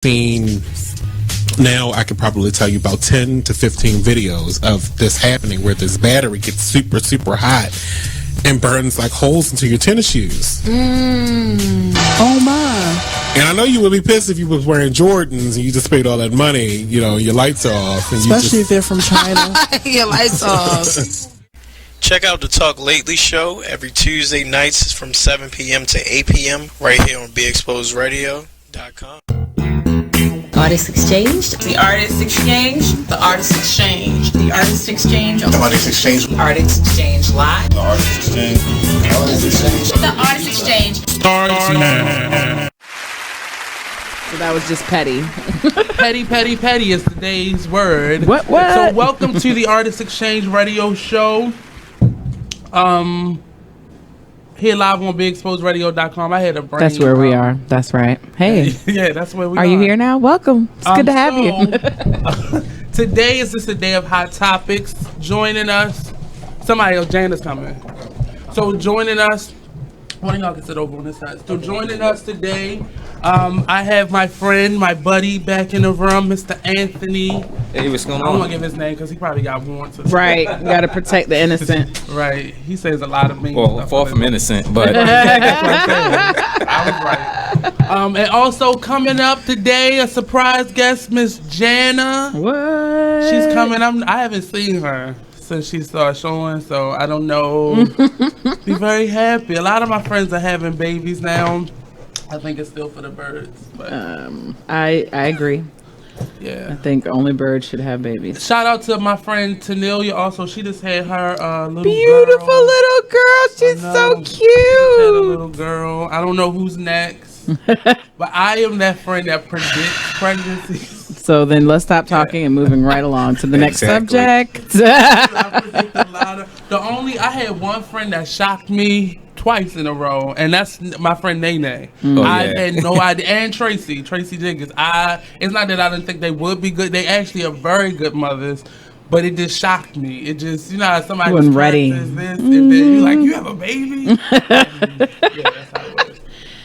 seen now I could probably tell you about 10 to 15 videos of this happening where this battery gets super, super hot and burns like holes into your tennis shoes. Oh my. And I know you would be pissed if you was wearing Jordans and you just paid all that money, you know, your lights are off. And Especially if they're from China. Your lights off. Check out the Talk Lately show every Tuesday nights from 7 p.m. to 8 p.m. right here on BeExposedRadio.com. Artist Exchange. The Artist Exchange. The Artist Exchange. The Artist Exchange. The Artist Exchange. The Artist Exchange Live. The Artist Exchange. The Artist Exchange. The Artist Exchange. starts now. So that was just petty. Petty is today's word. What? So welcome to the Artist Exchange Radio Show. Here live on BeExposedRadio.com. I had a brain. That's where we are. That's right. Hey. Yeah, that's where we are. Are you here now? Welcome. It's good to have you. Today is just a day of hot topics. Joining us, somebody else, Janna's coming. So joining us, one of y'all can sit over on this side. So joining us today, I have my friend, my buddy back in the room, Mr. Anthony. Hey, what's going I don't on? want to give his name because he probably got warrants. Right. You got to protect the innocent. Right. He says a lot of mean Well, stuff. far from innocent, but I was right. And also coming up today, a surprise guest, Miss Janna. What? She's coming. I haven't seen her since she started showing, so I don't know. Be very happy. A lot of my friends are having babies now. I think it's still for the birds. But I agree. I yeah. think only birds should have babies. Shout out to my friend Tanelia. Also, she just had her little Beautiful girl. little girl. She's I so know. She just had a cute. little girl. I don't know who's next, but I am that friend that predicts pregnancies. So then let's stop talking and moving right along to the next Exactly. subject. I predict a lot of. I had one friend that shocked me twice in a row, and that's my friend Nene. Oh, I yeah. had no idea, and Tracy Jenkins. It's not that I didn't think they would be good. They actually are very good mothers, but it just shocked me. It just, you know, how somebody You wasn't ready. practices this, and then you like, you have a baby. Yeah, that's how it was.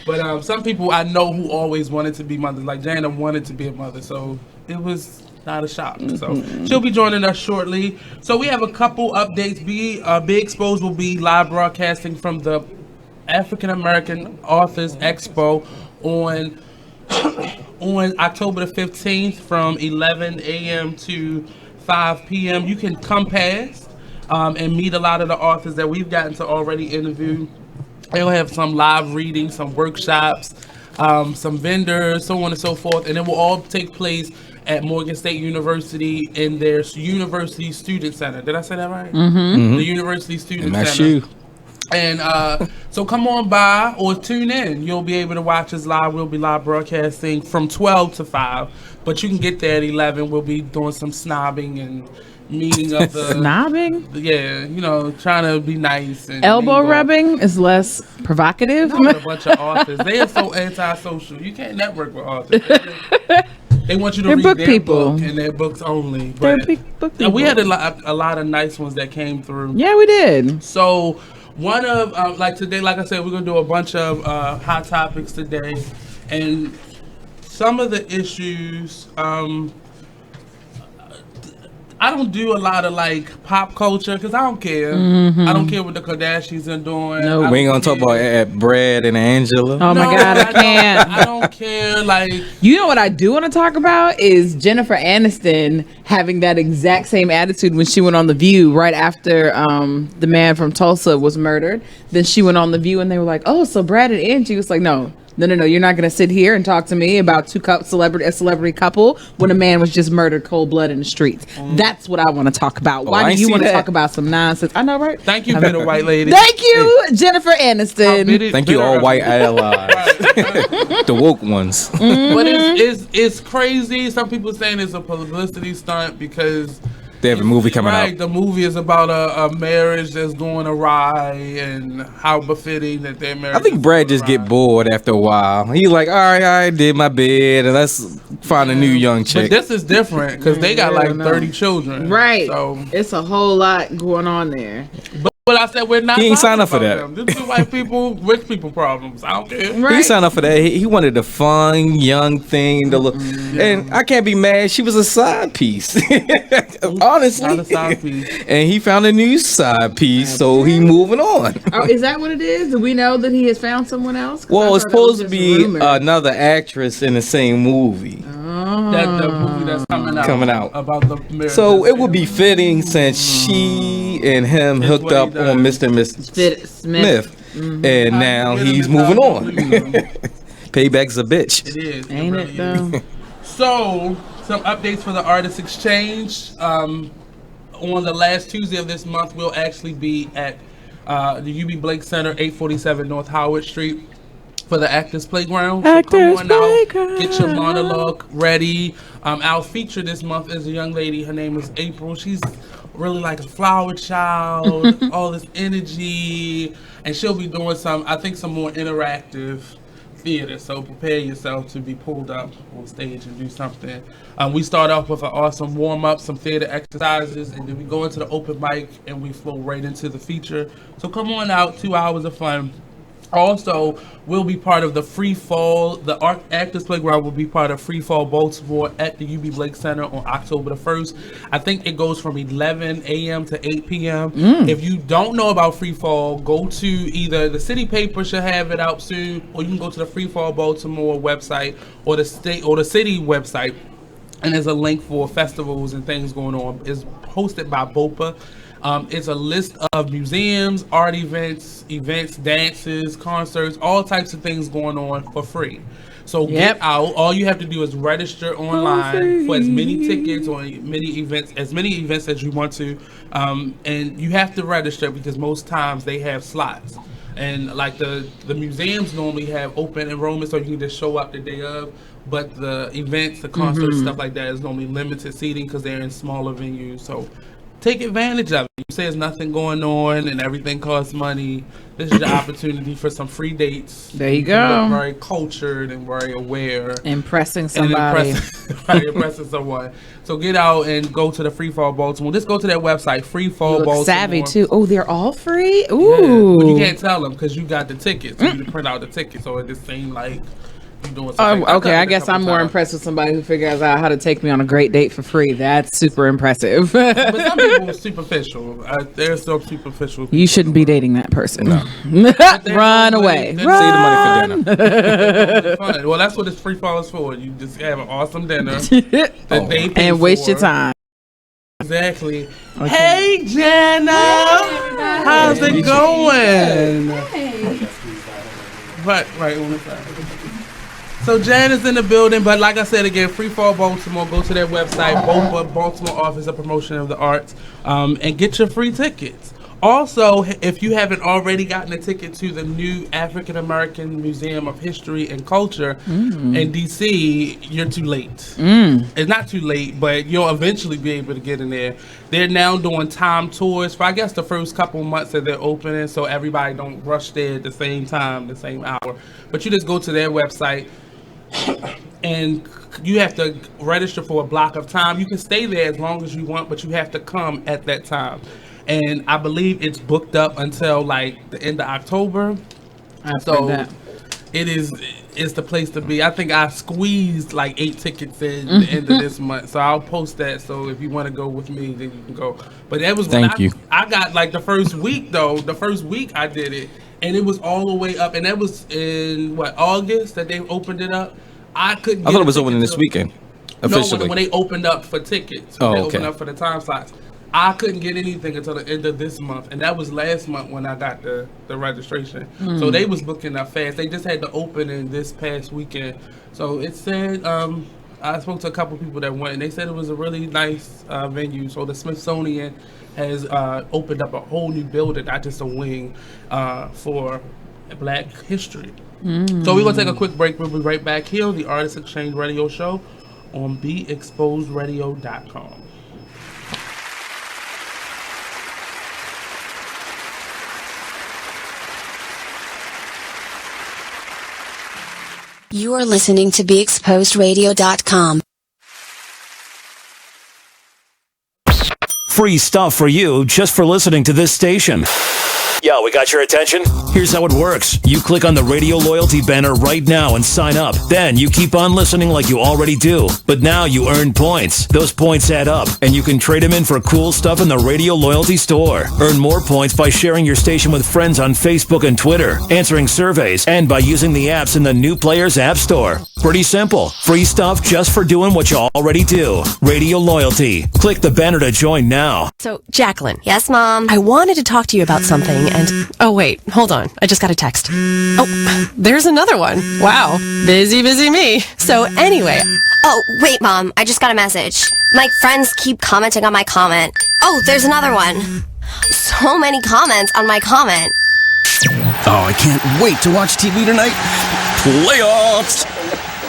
But some people I know who always wanted to be mothers, like Janna wanted to be a mother, so it was not a shock. So she'll be joining us shortly. So we have a couple updates. Be Exposed will be live broadcasting from the African American Authors Expo on October the 15th from 11 a.m. to 5 p.m. You can come past and meet a lot of the authors that we've gotten to already interview. They'll have some live readings, some workshops, some vendors, so on and so forth. And it will all take place at Morgan State University in their University Student Center. Did I say that right? Mm-hmm. The University Student Center. MSU. And so come on by or tune in. You'll be able to watch us live. We'll be live broadcasting from 12 to 5. But you can get there at 11. We'll be doing some snobbing and meeting of the... Snobbing? Yeah, you know, trying to be nice. And Elbow mingle. rubbing is less provocative. Not with a bunch of authors. They are so antisocial. You can't network with authors. They want you to They're read book their people. book and their books only. They're But book and we had people. a lot of nice ones that came through. Yeah, we did. So one of like today, like I said, we're gonna do a bunch of hot topics today, and some of the issues. I don't do a lot of like pop culture because I don't care. I don't care what the Kardashians are doing. Nope. I We ain't don't gonna talk care. about Brad and Angela. Oh my God, I can't. I don't care. Like, You know what I do want to talk about is Jennifer Aniston having that exact same attitude when she went on The View right after the man from Tulsa was murdered. Then she went on The View and they were like, oh, so Brad and Angie was like, no, you're not going to sit here and talk to me about a celebrity couple when a man was just murdered cold blood in the streets. That's what I want to talk about. I Why ain't do you see want to that. talk about some nonsense? I know, right? thank you, bitter white lady. Thank you, Jennifer Aniston. Thank you, all white allies. The woke ones. But it's crazy. Some people saying it's a publicity stunt because They have a movie coming out. The movie is about a marriage that's going awry and how befitting that their marriage. I think is Brad going just get awry. bored after a while. He's like, all right, I did my bid, and let's find a new young But chick. this is different because they got Yeah, like no. 30 children. Right. So It's a whole lot going on there. Well, I said we're not. He ain't talking signed up for about that. them. This is white people, rich people problems. I don't care. Right. He signed up for that. He wanted the fun, young thing to look. And I can't be mad. She was a side piece. Honestly. Not a side piece. And he found a new side piece, so he moving on. Oh, is that what it is? Do we know that he has found someone else? 'Cause I Well, it's thought that was supposed to just be rumor. another actress in the same movie. That the movie that's coming out. About the So it would be fitting since she and him It's hooked what he up does. on Mr. and Mrs. Smith. And now get him he's in moving time, on. please. Payback's a bitch. It is. Ain't really it though? is. So, some updates for the Artist Exchange. On the last Tuesday of this month, we'll actually be at the UB Blake Center, 847 North Howard Street, for the Actors Playground. Actors so come on out, Playground. get your monologue ready. Our feature this month is a young lady. Her name is April. She's really like a flower child, all this energy, and she'll be doing some more interactive theater. So prepare yourself to be pulled up on stage and do something. We start off with an awesome warm up, some theater exercises, and then we go into the open mic and we flow right into the feature. So come on out, 2 hours of fun. Also, we'll be part of the Free Fall. The Actors Playground will be part of Free Fall Baltimore at the UB Blake Center on October the 1st. I think it goes from 11 a.m. to 8 p.m. If you don't know about Free Fall, go to either the city paper should have it out soon, or you can go to the Free Fall Baltimore website or the state or the city website, and there's a link for festivals and things going on. It's hosted by BOPA. It's a list of museums, art events, dances, concerts, all types of things going on for free. So get out. All you have to do is register online for as many tickets or as many events as you want to. And you have to register because most times they have slots. And like the museums normally have open enrollment, so you can just show up the day of. But the events, the concerts, stuff like that is normally limited seating because they're in smaller venues. So take advantage of it. You say there's nothing going on and everything costs money. This is your opportunity for some free dates. There you can go. look very cultured and very aware. Impressing somebody. Impressing someone. So get out and go to the Free Fall Baltimore. Just go to their website, Free Fall You look Baltimore. savvy too. Oh, they're all free? Yeah. Ooh. But you can't tell them because you got the tickets. So you print out the ticket. So it just seemed like you're doing something. Oh, okay, I I've done it a guess I'm couple more times. impressed with somebody who figures out how to take me on a great date for free. That's super impressive. But some people are superficial. There's some superficial. You shouldn't be dating that person. No. Run away. Save Save the money for dinner. Fun. Well, that's what this Free Fall is for. You just have an awesome dinner the day And before. waste your time. Exactly. Hey, Janna. How's it going? Right on the side. So Janna's in the building, but like I said again, Free Fall Baltimore. Go to their website, Baltimore Office of Promotion of the Arts, and get your free tickets. Also, if you haven't already gotten a ticket to the new African American Museum of History and Culture in DC, you're too late. It's not too late, but you'll eventually be able to get in there. They're now doing time tours for, I guess, the first couple months that they're opening, so everybody don't rush there at the same time, the same hour. But you just go to their website, and you have to register for a block of time. You can stay there as long as you want, but you have to come at that time. And I believe it's booked up until like the end of October. So it's the place to be. I think I squeezed like 8 tickets in the end of this month. So I'll post that. So if you want to go with me, then you can go. But that was Thank you. I got like the first week though. The first week I did it, and it was all the way up. And that was in August that they opened it up. I couldn't. I thought it was opening this weekend. Officially. No, when they opened up for tickets. Oh, When they okay. opened up for the time slots. I couldn't get anything until the end of this month, and that was last month when I got the registration. So they was booking up fast. They just had to open in this past weekend. So it said, I spoke to a couple people that went, and they said it was a really nice venue. So the Smithsonian has opened up a whole new building, not just a wing, for Black history. So we're going to take a quick break. We'll be right back here on the Artist Exchange Radio Show on BeExposedRadio.com. You are listening to BeExposedRadio.com. free stuff for you just for listening to this station. Yo, we got your attention? Here's how it works. You click on the radio loyalty banner right now and sign up. Then you keep on listening like you already do. But now you earn points. Those points add up, and you can trade them in for cool stuff in the radio loyalty store. Earn more points by sharing your station with friends on Facebook and Twitter, answering surveys, and by using the apps in the New Players App Store. Pretty simple. Free stuff just for doing what you already do. Radio loyalty. Click the banner to join now. So, Jacqueline. Yes, Mom? I wanted to talk to you about something, and... Oh, wait. Hold on. I just got a text. Oh, there's another one. Wow. Busy me. So, anyway... Oh, wait, Mom. I just got a message. My friends keep commenting on my comment. Oh, there's another one. So many comments on my comment. Oh, I can't wait to watch TV tonight. Playoffs!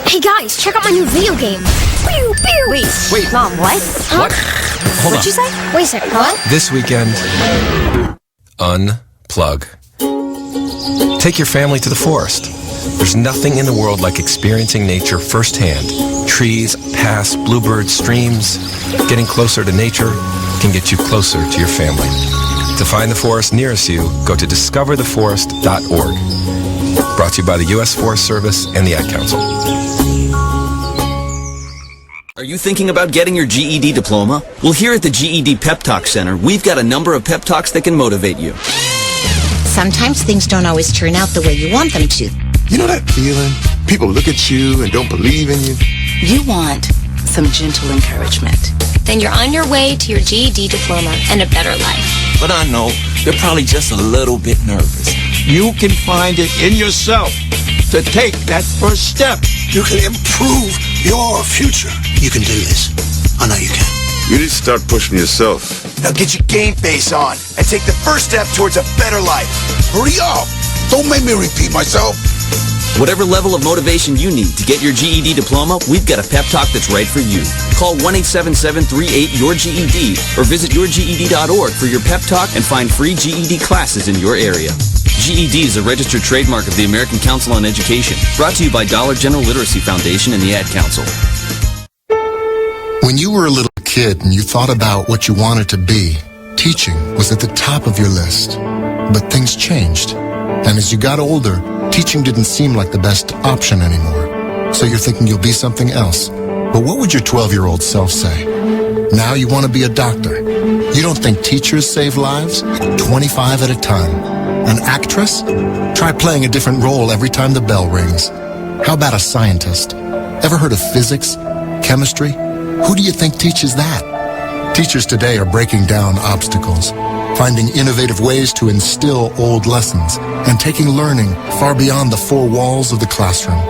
Hey, guys, check out my new video game. Pew, pew. Wait, Mom, what? Huh? What? Hold What'd on. you say? Wait a second, what? This weekend, unplug. Take your family to the forest. There's nothing in the world like experiencing nature firsthand. Trees, paths, bluebirds, streams. Getting closer to nature can get you closer to your family. To find the forest nearest you, go to discovertheforest.org. Brought to you by the U.S. Forest Service and the Ad Council. Are you thinking about getting your GED diploma? Well, here at the GED Pep Talk Center, we've got a number of pep talks that can motivate you. Sometimes things don't always turn out the way you want them to. You know that feeling? People look at you and don't believe in you. You want some gentle encouragement. Then you're on your way to your GED diploma and a better life. But I know they're probably just a little bit nervous. You can find it in yourself to take that first step. You can improve your future. You can do this. I know you can. You need to start pushing yourself. Now get your game face on and take the first step towards a better life. Hurry up! Don't make me repeat myself. Whatever level of motivation you need to get your GED diploma, we've got a pep talk that's right for you. Call 1-877-38-YOUR-GED or visit yourged.org for your pep talk and find free GED classes in your area. GED is a registered trademark of the American Council on Education, brought to you by Dollar General Literacy Foundation and the Ad Council. When you were a little kid and you thought about what you wanted to be, teaching was at the top of your list. But things changed. And as you got older, teaching didn't seem like the best option anymore. So you're thinking you'll be something else. But what would your 12-year-old self say? Now you want to be a doctor. You don't think teachers save lives? 25 at a time. An actress? Try playing a different role every time the bell rings. How about a scientist? Ever heard of physics? Chemistry? Who do you think teaches that? Teachers today are breaking down obstacles, finding innovative ways to instill old lessons, and taking learning far beyond the four walls of the classroom.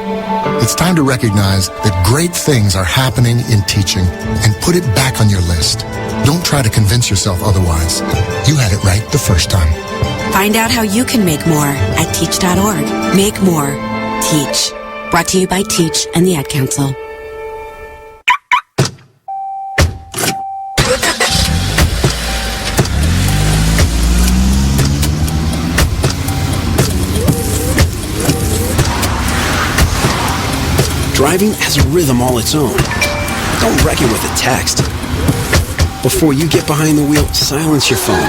It's time to recognize that great things are happening in teaching and put it back on your list. Don't try to convince yourself otherwise. You had it right the first time. Find out how you can make more at teach.org. Make more. Teach. Brought to you by Teach and the Ad Council. Driving has a rhythm all its own. Don't wreck it with a text. Before you get behind the wheel, silence your phone.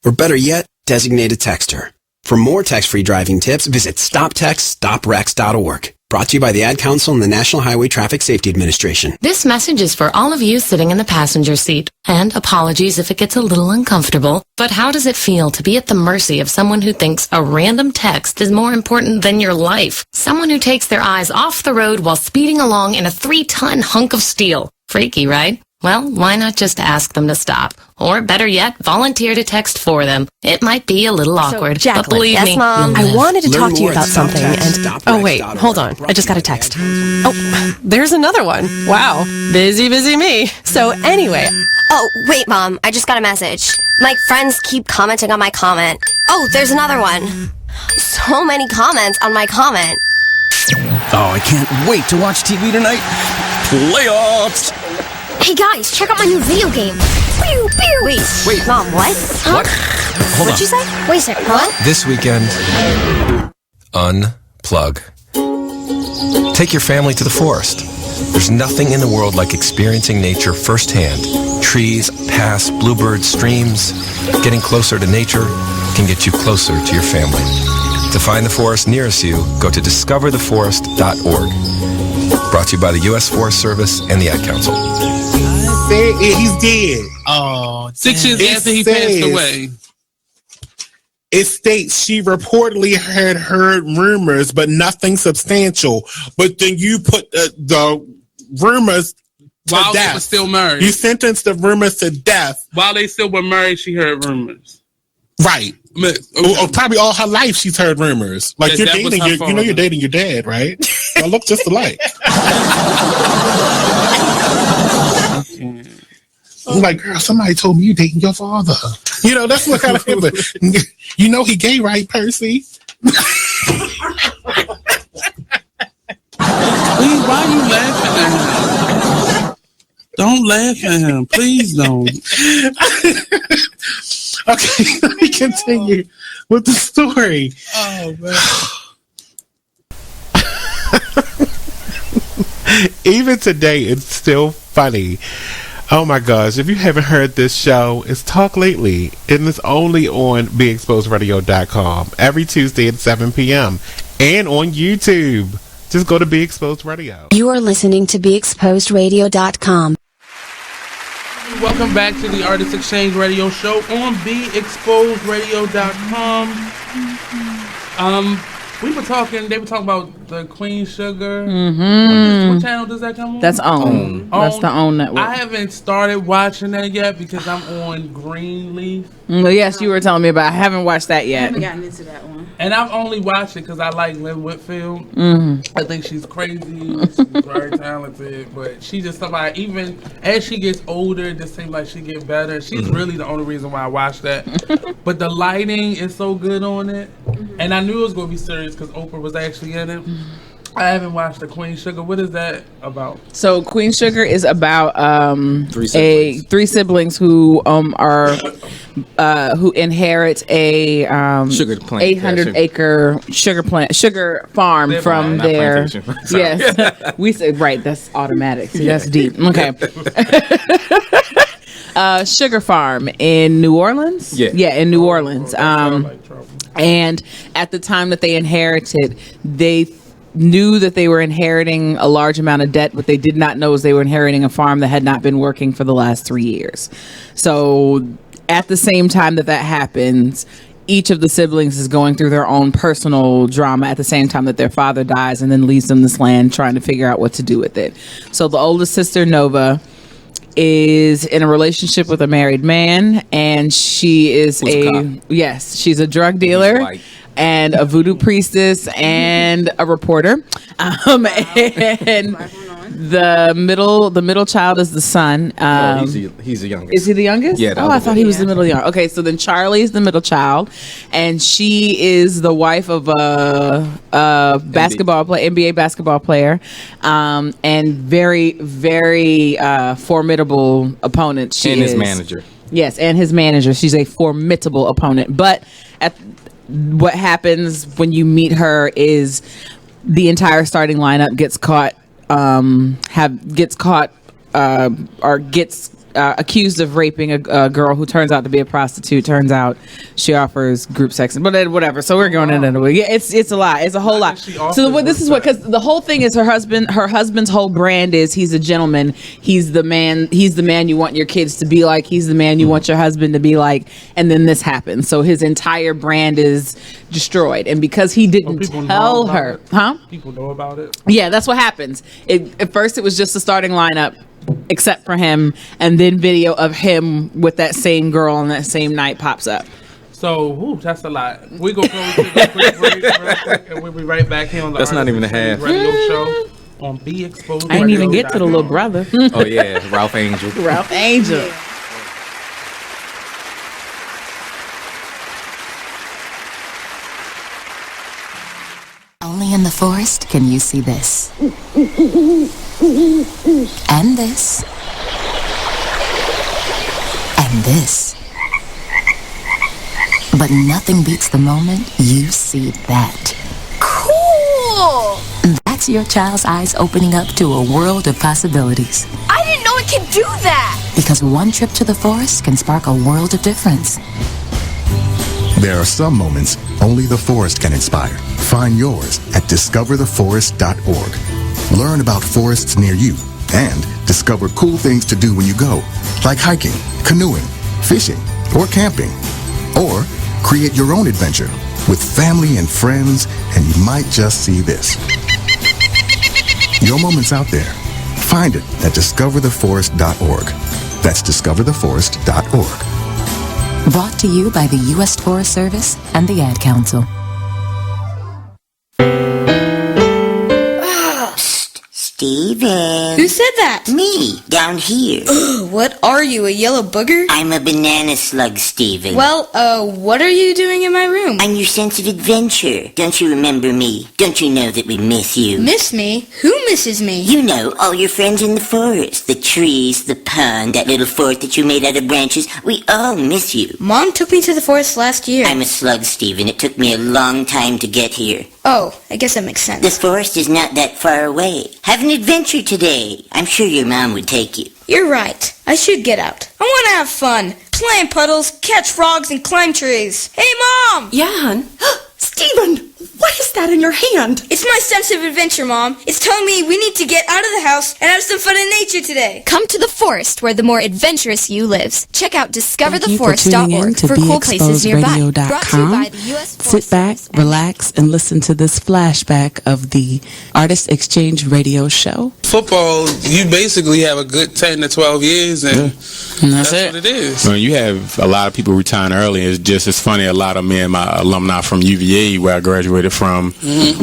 Or better yet, designate a texter. For more text-free driving tips, visit stoptextstoprex.org. Brought to you by the Ad Council and the National Highway Traffic Safety Administration. This message is for all of you sitting in the passenger seat. And apologies if it gets a little uncomfortable. But how does it feel to be at the mercy of someone who thinks a random text is more important than your life? Someone who takes their eyes off the road while speeding along in a 3-ton hunk of steel. Freaky, right? Well, why not just ask them to stop? Or better yet, volunteer to text for them. It might be a little awkward, but believe me, Mom. I wanted to Learn talk to you more about at something, and... Oh, wait, hold on. I just got a text. Oh, there's another one. Wow. Busy me. So, anyway... Oh, wait, Mom. I just got a message. My friends keep commenting on my comment. Oh, there's another one. So many comments on my comment. Oh, I can't wait to watch TV tonight. Playoffs! Hey, guys, check out my new video game. Pew, pew. Wait, Mom, what? Huh? What? Hold What'd on. you say? Wait a second, what? This weekend, unplug. Take your family to the forest. There's nothing in the world like experiencing nature firsthand. Trees, paths, bluebirds, streams. Getting closer to nature can get you closer to your family. To find the forest nearest you, go to discovertheforest.org. Brought to you by the U.S. Forest Service and the Ad Council. He's dead. Oh, 6 years after he passed away. It states she reportedly had heard rumors, but nothing substantial. But then you put the rumors to while death. They were still married. You sentenced the rumors to death. While they still were married, she heard rumors. Right. Or probably all her life she's heard rumors. Like, you're dating you're dating your dad, right? Y'all look just alike. I'm like, girl, somebody told me you dating your father. You know, that's what kind of him. You know he gay, right, Percy? Please, why are you laughing at him? Don't laugh at him. Please don't. Okay, let me continue with the story. Oh, man. Even today, it's still funny. Oh my gosh, if you haven't heard this show, it's Talk Lately, and it's only on BeExposedRadio.com every Tuesday at 7 p.m. and on YouTube. Just go to Be Exposed Radio. You are listening to BeExposedRadio.com. Welcome back to the Artist Exchange Radio Show on BeExposedRadio.com. They were talking about the Queen Sugar. Mm-hmm. What channel does that come on? That's OWN. That's the OWN network. I haven't started watching that yet because I'm on Greenleaf. Well, yes, you were telling me about it. I haven't watched that yet. I haven't gotten into that one. And I've only watched it because I like Lynn Whitfield. Mm-hmm. I think she's crazy. She's very talented. But she just somebody, even as she gets older, it just seems like she gets better. She's really the only reason why I watched that. But the lighting is so good on it. And I knew it was going to be serious because Oprah was actually in it. I haven't watched the Queen Sugar. What is that about? So Queen Sugar is about three siblings who who inherit a 800-acre sugar farm from their yes. We said right. That's automatic. See, that's deep. Okay. Sugar farm in New Orleans. Yeah, in New Orleans. And at the time that they inherited, they knew that they were inheriting a large amount of debt. What they did not know is they were inheriting a farm that had not been working for the last 3 years. So at the same time that happens, each of the siblings is going through their own personal drama at the same time that their father dies and then leaves them this land trying to figure out what to do with it. So the oldest sister, Nova, is in a relationship with a married man, and she is she's a drug dealer and a voodoo priestess and a reporter. And the middle child is the son. He's the youngest. Is he the youngest? Yeah. I thought he was the middle young. Okay, so then Charlie is the middle child, and she is the wife of a NBA basketball player, and very, very formidable opponent. His manager. Yes, and his manager. She's a formidable opponent. But what happens when you meet her is the entire starting lineup gets accused of raping a girl who turns out to be a prostitute. Turns out she offers group sex, but whatever. So we're going into it. Yeah, it's a lot. It's a whole lot. So because the whole thing is her husband's whole brand is he's a gentleman. He's the man you want your kids to be like. He's the man you want your husband to be like. And then this happens. So his entire brand is destroyed. And because he didn't tell her, people know about it. Yeah, that's what happens. At first, it was just the starting lineup, except for him, and then video of him with that same girl on that same night pops up. So, that's a lot. We're going to go to the quick break real quick, and we'll be right back here on the That's not even a half. Radio Show on Be Exposed. I didn't even get to the little brother. Oh, yeah, Ralph Angel. Ralph Angel. Yeah. Only in the forest can you see this. And this. And this. But nothing beats the moment you see that. Cool! That That's your child's eyes opening up to a world of possibilities. I didn't know it could do that! Because one trip to the forest can spark a world of difference. There are some moments only the forest can inspire. Find yours at discovertheforest.org. Learn about forests near you and discover cool things to do when you go, like hiking, canoeing, fishing, or camping. Or create your own adventure with family and friends, and you might just see this. Your moment's out there. Find it at discovertheforest.org. That's discovertheforest.org. Brought to you by the U.S. Forest Service and the Ad Council. Steven. Who said that? Me, down here. What are you, a yellow booger? I'm a banana slug, Steven. Well, what are you doing in my room? I'm your sense of adventure. Don't you remember me? Don't you know that we miss you? Miss me? Who misses me? You know, all your friends in the forest. The trees, the pond, that little fort that you made out of branches. We all miss you. Mom took me to the forest last year. I'm a slug, Steven. It took me a long time to get here. Oh, I guess that makes sense. This forest is not that far away. Have an adventure today. I'm sure your mom would take you. You're right. I should get out. I want to have fun. Play in puddles, catch frogs, and climb trees. Hey, Mom! Yeah, hon? Steven, what is that in your hand? It's my sense of adventure, Mom. It's telling me we need to get out of the house and have some fun in nature today. Come to the forest where the more adventurous you lives. Check out discovertheforest.org for cool places nearby. BeExposedRadio.com. Brought to you by the U.S. Forest Sit back, Service relax, and listen to this flashback of the Artist Exchange Radio Show. Football, you basically have a good 10 to 12 years, and that's what it is. When you have a lot of people retiring early, it's funny. A lot of me and my alumni from UVA, where I graduated from,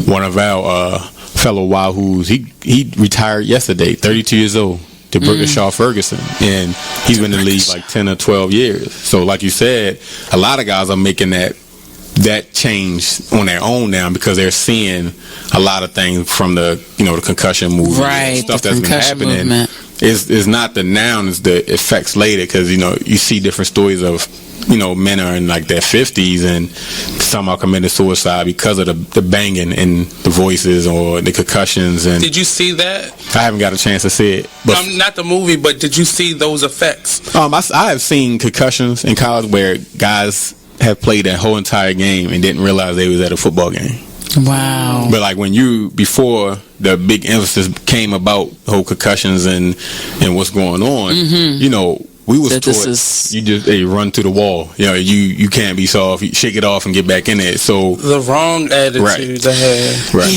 one of our fellow Wahoos, he retired yesterday, 32 years old. To Shaw Ferguson, and he's been in the league like 10 or 12 years. So like you said, a lot of guys are making that change on their own now because they're seeing a lot of things from the the concussion movement, right? Stuff that's been happening. Is not the noun, it's the effects later, because you see different stories of men are in like their 50s and some are committing suicide because of the banging and the voices or the concussions. And did you see that? I haven't got a chance to see it. But not the movie, but did you see those effects? I have seen concussions in college where guys have played that whole entire game and didn't realize they was at a football game. Wow. But like before the big emphasis came about whole concussions and what's going on, we was taught you just run to the wall. You can't be soft. You shake it off and get back in it. So the wrong attitude to have. Right.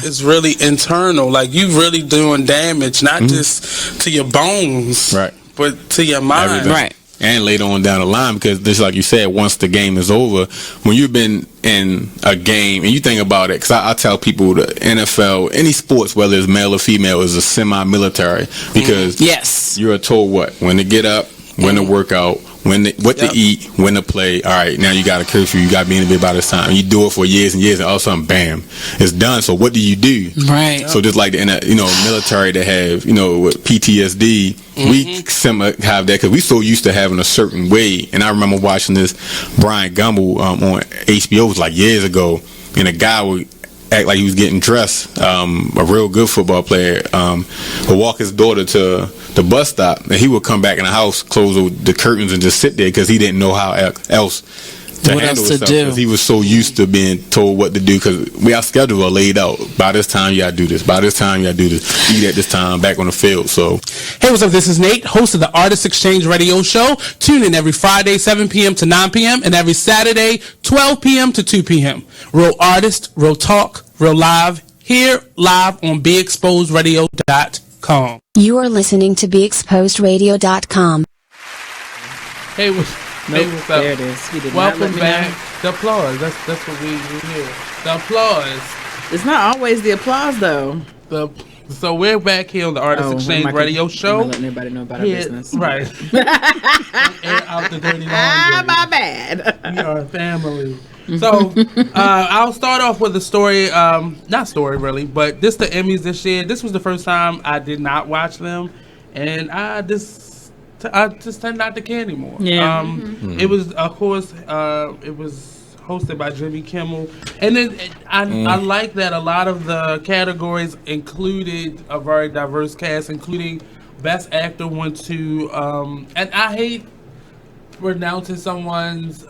It's really internal. Like you really doing damage, not just to your bones, right, but to your mind. Everything. Right. And later on down the line, because just like you said, once the game is over, when you've been in a game and you think about it, because I tell people the NFL, any sports, whether it's male or female, is a semi-military, because you're told when to get up, when to work out, what to eat, when to play. All right, now you got a curfew, you got to be in the bed by this time. You do it for years and years, and all of a sudden, bam, it's done. So what do you do? Right. So just like the military that have with PTSD, we have that because we so used to having a certain way. And I remember watching this Brian Gumbel on HBO, it was like years ago, and a guy would act like he was getting dressed, a real good football player, would walk his daughter to the bus stop, and he would come back in the house, close the curtains, and just sit there because he didn't know how else to handle himself, because he was so used to being told what to do, because our schedule are laid out. By this time, you got to do this. By this time, you got to do this. Eat at this time, back on the field. So, hey, what's up? This is Nate, host of the Artist Exchange Radio Show. Tune in every Friday, 7 p.m. to 9 p.m., and every Saturday, 12 p.m. to 2 p.m. Real artist, real talk, real live, here live on BeExposedRadio.com. You are listening to BeExposedRadio.com. Hey, what's up? There it is. Welcome back. The applause. That's what we hear. The applause. It's not always the applause, though. So we're back here on the Artist Exchange Radio Show. I'm letting everybody know about our business. Right. Air out the dirty laundry. My bad. We are family. So I'll start off with a story, not story really, but this the Emmys this year. This was the first time I did not watch them, and I just tend not to care anymore. Yeah. It was, of course, it was hosted by Jimmy Kimmel. And then I like that a lot of the categories included a very diverse cast, including Best Actor went to, and I hate pronouncing someone's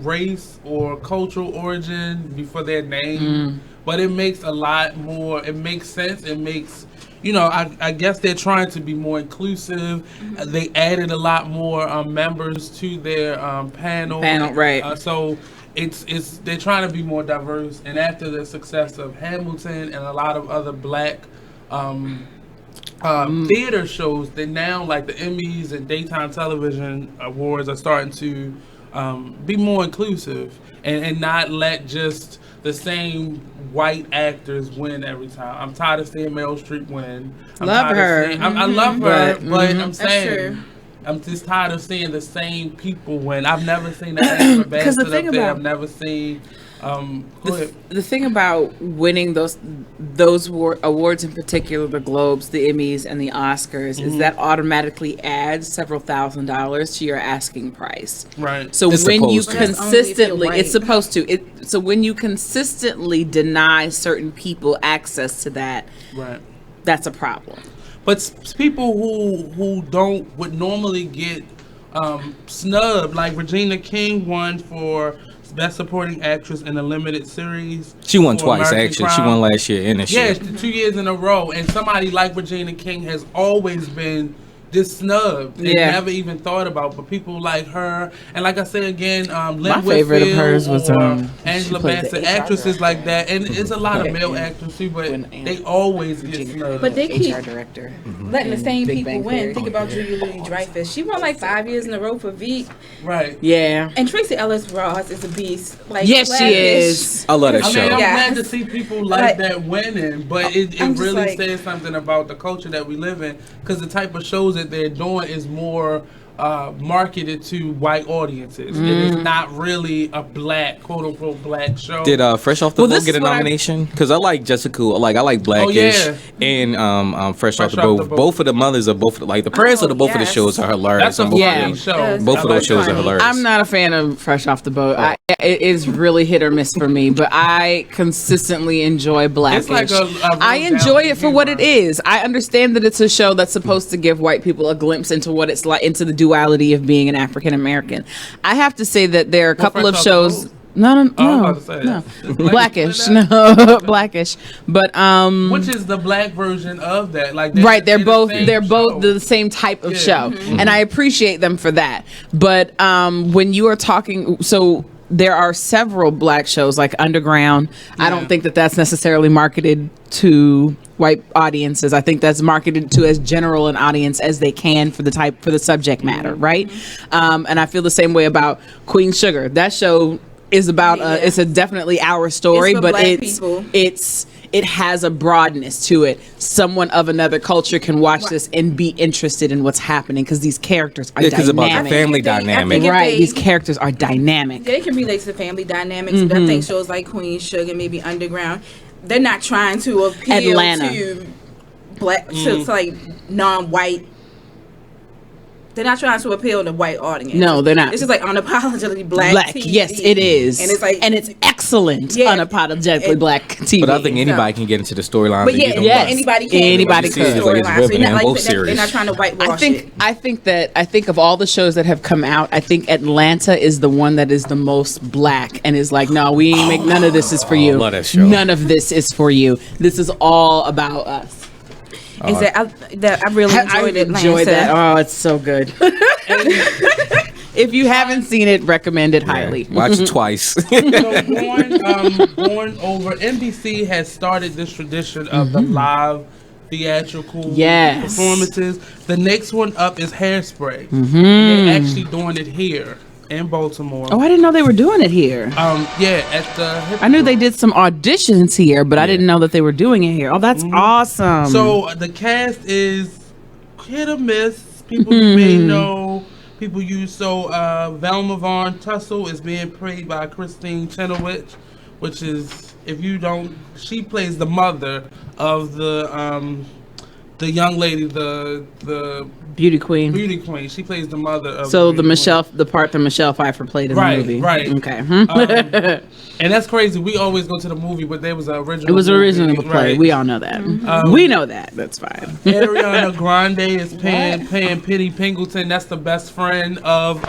race or cultural origin before their name, but it makes a lot more, it makes sense, it makes, I guess they're trying to be more inclusive. They added a lot more members to their panel. Right. So it's they're trying to be more diverse, and after the success of Hamilton and a lot of other black theater shows, that now like the Emmys and daytime television awards are starting to be more inclusive and not let just the same white actors win every time. I'm tired of seeing Meryl Streep win. I love her, but I'm saying I'm just tired of seeing the same people win. I've never seen the Angela Bassett up there. I've never seen. The thing about winning those awards, in particular the Globes, the Emmys, and the Oscars, is that automatically adds several $1,000s to your asking price. Right. So when you consistently, it's supposed to. So when you consistently deny certain people access to that, right, that's a problem. But people who would normally get snubbed, like Regina King won for Best Supporting Actress in a Limited Series. She won twice, American actually. Crime. She won last year and this year. Yeah, 2 years in a row. And somebody like Regina King has always been just snubbed and never even thought about. But people like her, and like I said again, my favorite of hers was Angela Bassett, actresses like that. And it's a lot of male actors too, but they always get snubbed. But they keep director. letting the same people win. Think about Julia Louis-Dreyfus. She won like 5 years in a row for Veep. Right. Yeah. And Tracy Ellis Ross is a beast. Like, yes, she is. I love that show. I'm glad to see people like that winning, but it really says something about the culture that we live in, because the type of shows that they're doing is more marketed to white audiences. It is not really a black, quote unquote, black show. Did Fresh Off the Boat get a nomination? Because I like Jessica, I like Blackish and Fresh Off the Boat. Both of the mothers of both, like the parents of both of the shows are hilarious. That's a show. Both of those shows are hilarious. I'm not a fan of Fresh Off the Boat. It is really hit or miss for me, but I consistently enjoy Blackish. It's like I enjoy it for what it is. I understand that it's a show that's supposed to give white people a glimpse into what it's like, into the duality of being an African American. I have to say that there are a couple of shows. No. Blackish, Blackish. But which is the black version of that? Like they're both the same type of show, and I appreciate them for that. But when you are talking, so there are several black shows like Underground. I don't think that that's necessarily marketed to white audiences. I think that's marketed to as general an audience as they can for the subject matter, right? And I feel the same way about Queen Sugar. That show is about it's a definitely our story, but it has a broadness to it. Someone of another culture can watch this and be interested in what's happening because these characters are dynamic. It's about the family dynamic, right? These characters are dynamic. They can relate to the family dynamics. But I think shows like Queen Sugar, maybe Underground, they're not trying to appeal to black, to like non-white. They're not trying to appeal to white audience. No, they're not. It's just like unapologetically black TV. Yes, it is. And it's like, and it's excellent unapologetically black TV. But I think anybody can get into the storyline. But anybody can. Anybody could. They're not trying to whitewash it. I think of all the shows that have come out, I think Atlanta is the one that is the most black and is like, no, we ain't make none of this is for you. Love that show. None of this is for you. This is all about us. Is that I really enjoyed it. Enjoyed that. Oh, it's so good. If you haven't seen it, recommend it highly. Watch it twice. So born over, NBC has started this tradition of the live theatrical performances. The next one up is Hairspray. They're actually doing it here in Baltimore. Oh, I didn't know they were doing it here. At the I knew they did some auditions here, but I didn't know that they were doing it here. Oh, that's awesome. So the cast is hit or miss. People you may know. People use Velma Von Tussle is being played by Christine Chenoweth, which is, if you don't, she plays the mother of the the young lady, the Beauty Queen. Beauty Queen. She plays the mother of. So the part that Michelle Pfeiffer played in the movie. Right. Okay. And that's crazy. We always go to the movie, but there was an original. It was originally movie. played. Right. We all know that. We know that. That's fine. Ariana Grande is playing Penny Pingleton. That's the best friend of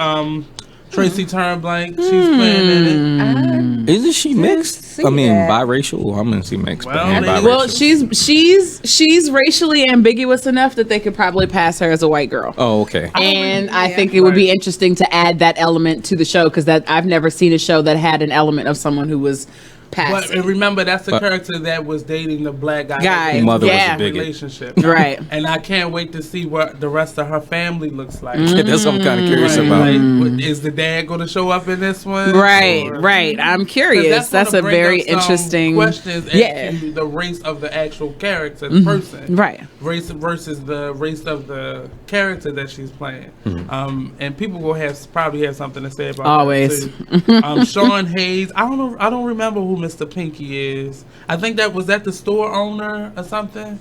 Tracy Turnblank. She's playing in it. Isn't she mixed? I mean, biracial. I'm gonna see mixed. Well, she's racially ambiguous enough that they could probably pass her as a white girl. Oh, okay. And I think it would be interesting to add that element to the show because I've never seen a show that had an element of someone who was passed. But remember, that's the character that was dating the black guy. His mother was a bigot. Relationship, right? And I can't wait to see what the rest of her family looks like. That's what I'm kind of curious about. Like, is the dad going to show up in this one? Right. I'm curious. That's a very interesting questions. Into the race of the actual character, the person, right? Race versus the race of the character that she's playing. And people will probably have something to say about always. That too. Sean Hayes. I don't remember who Mr. Pinky is. I think that was the store owner or something.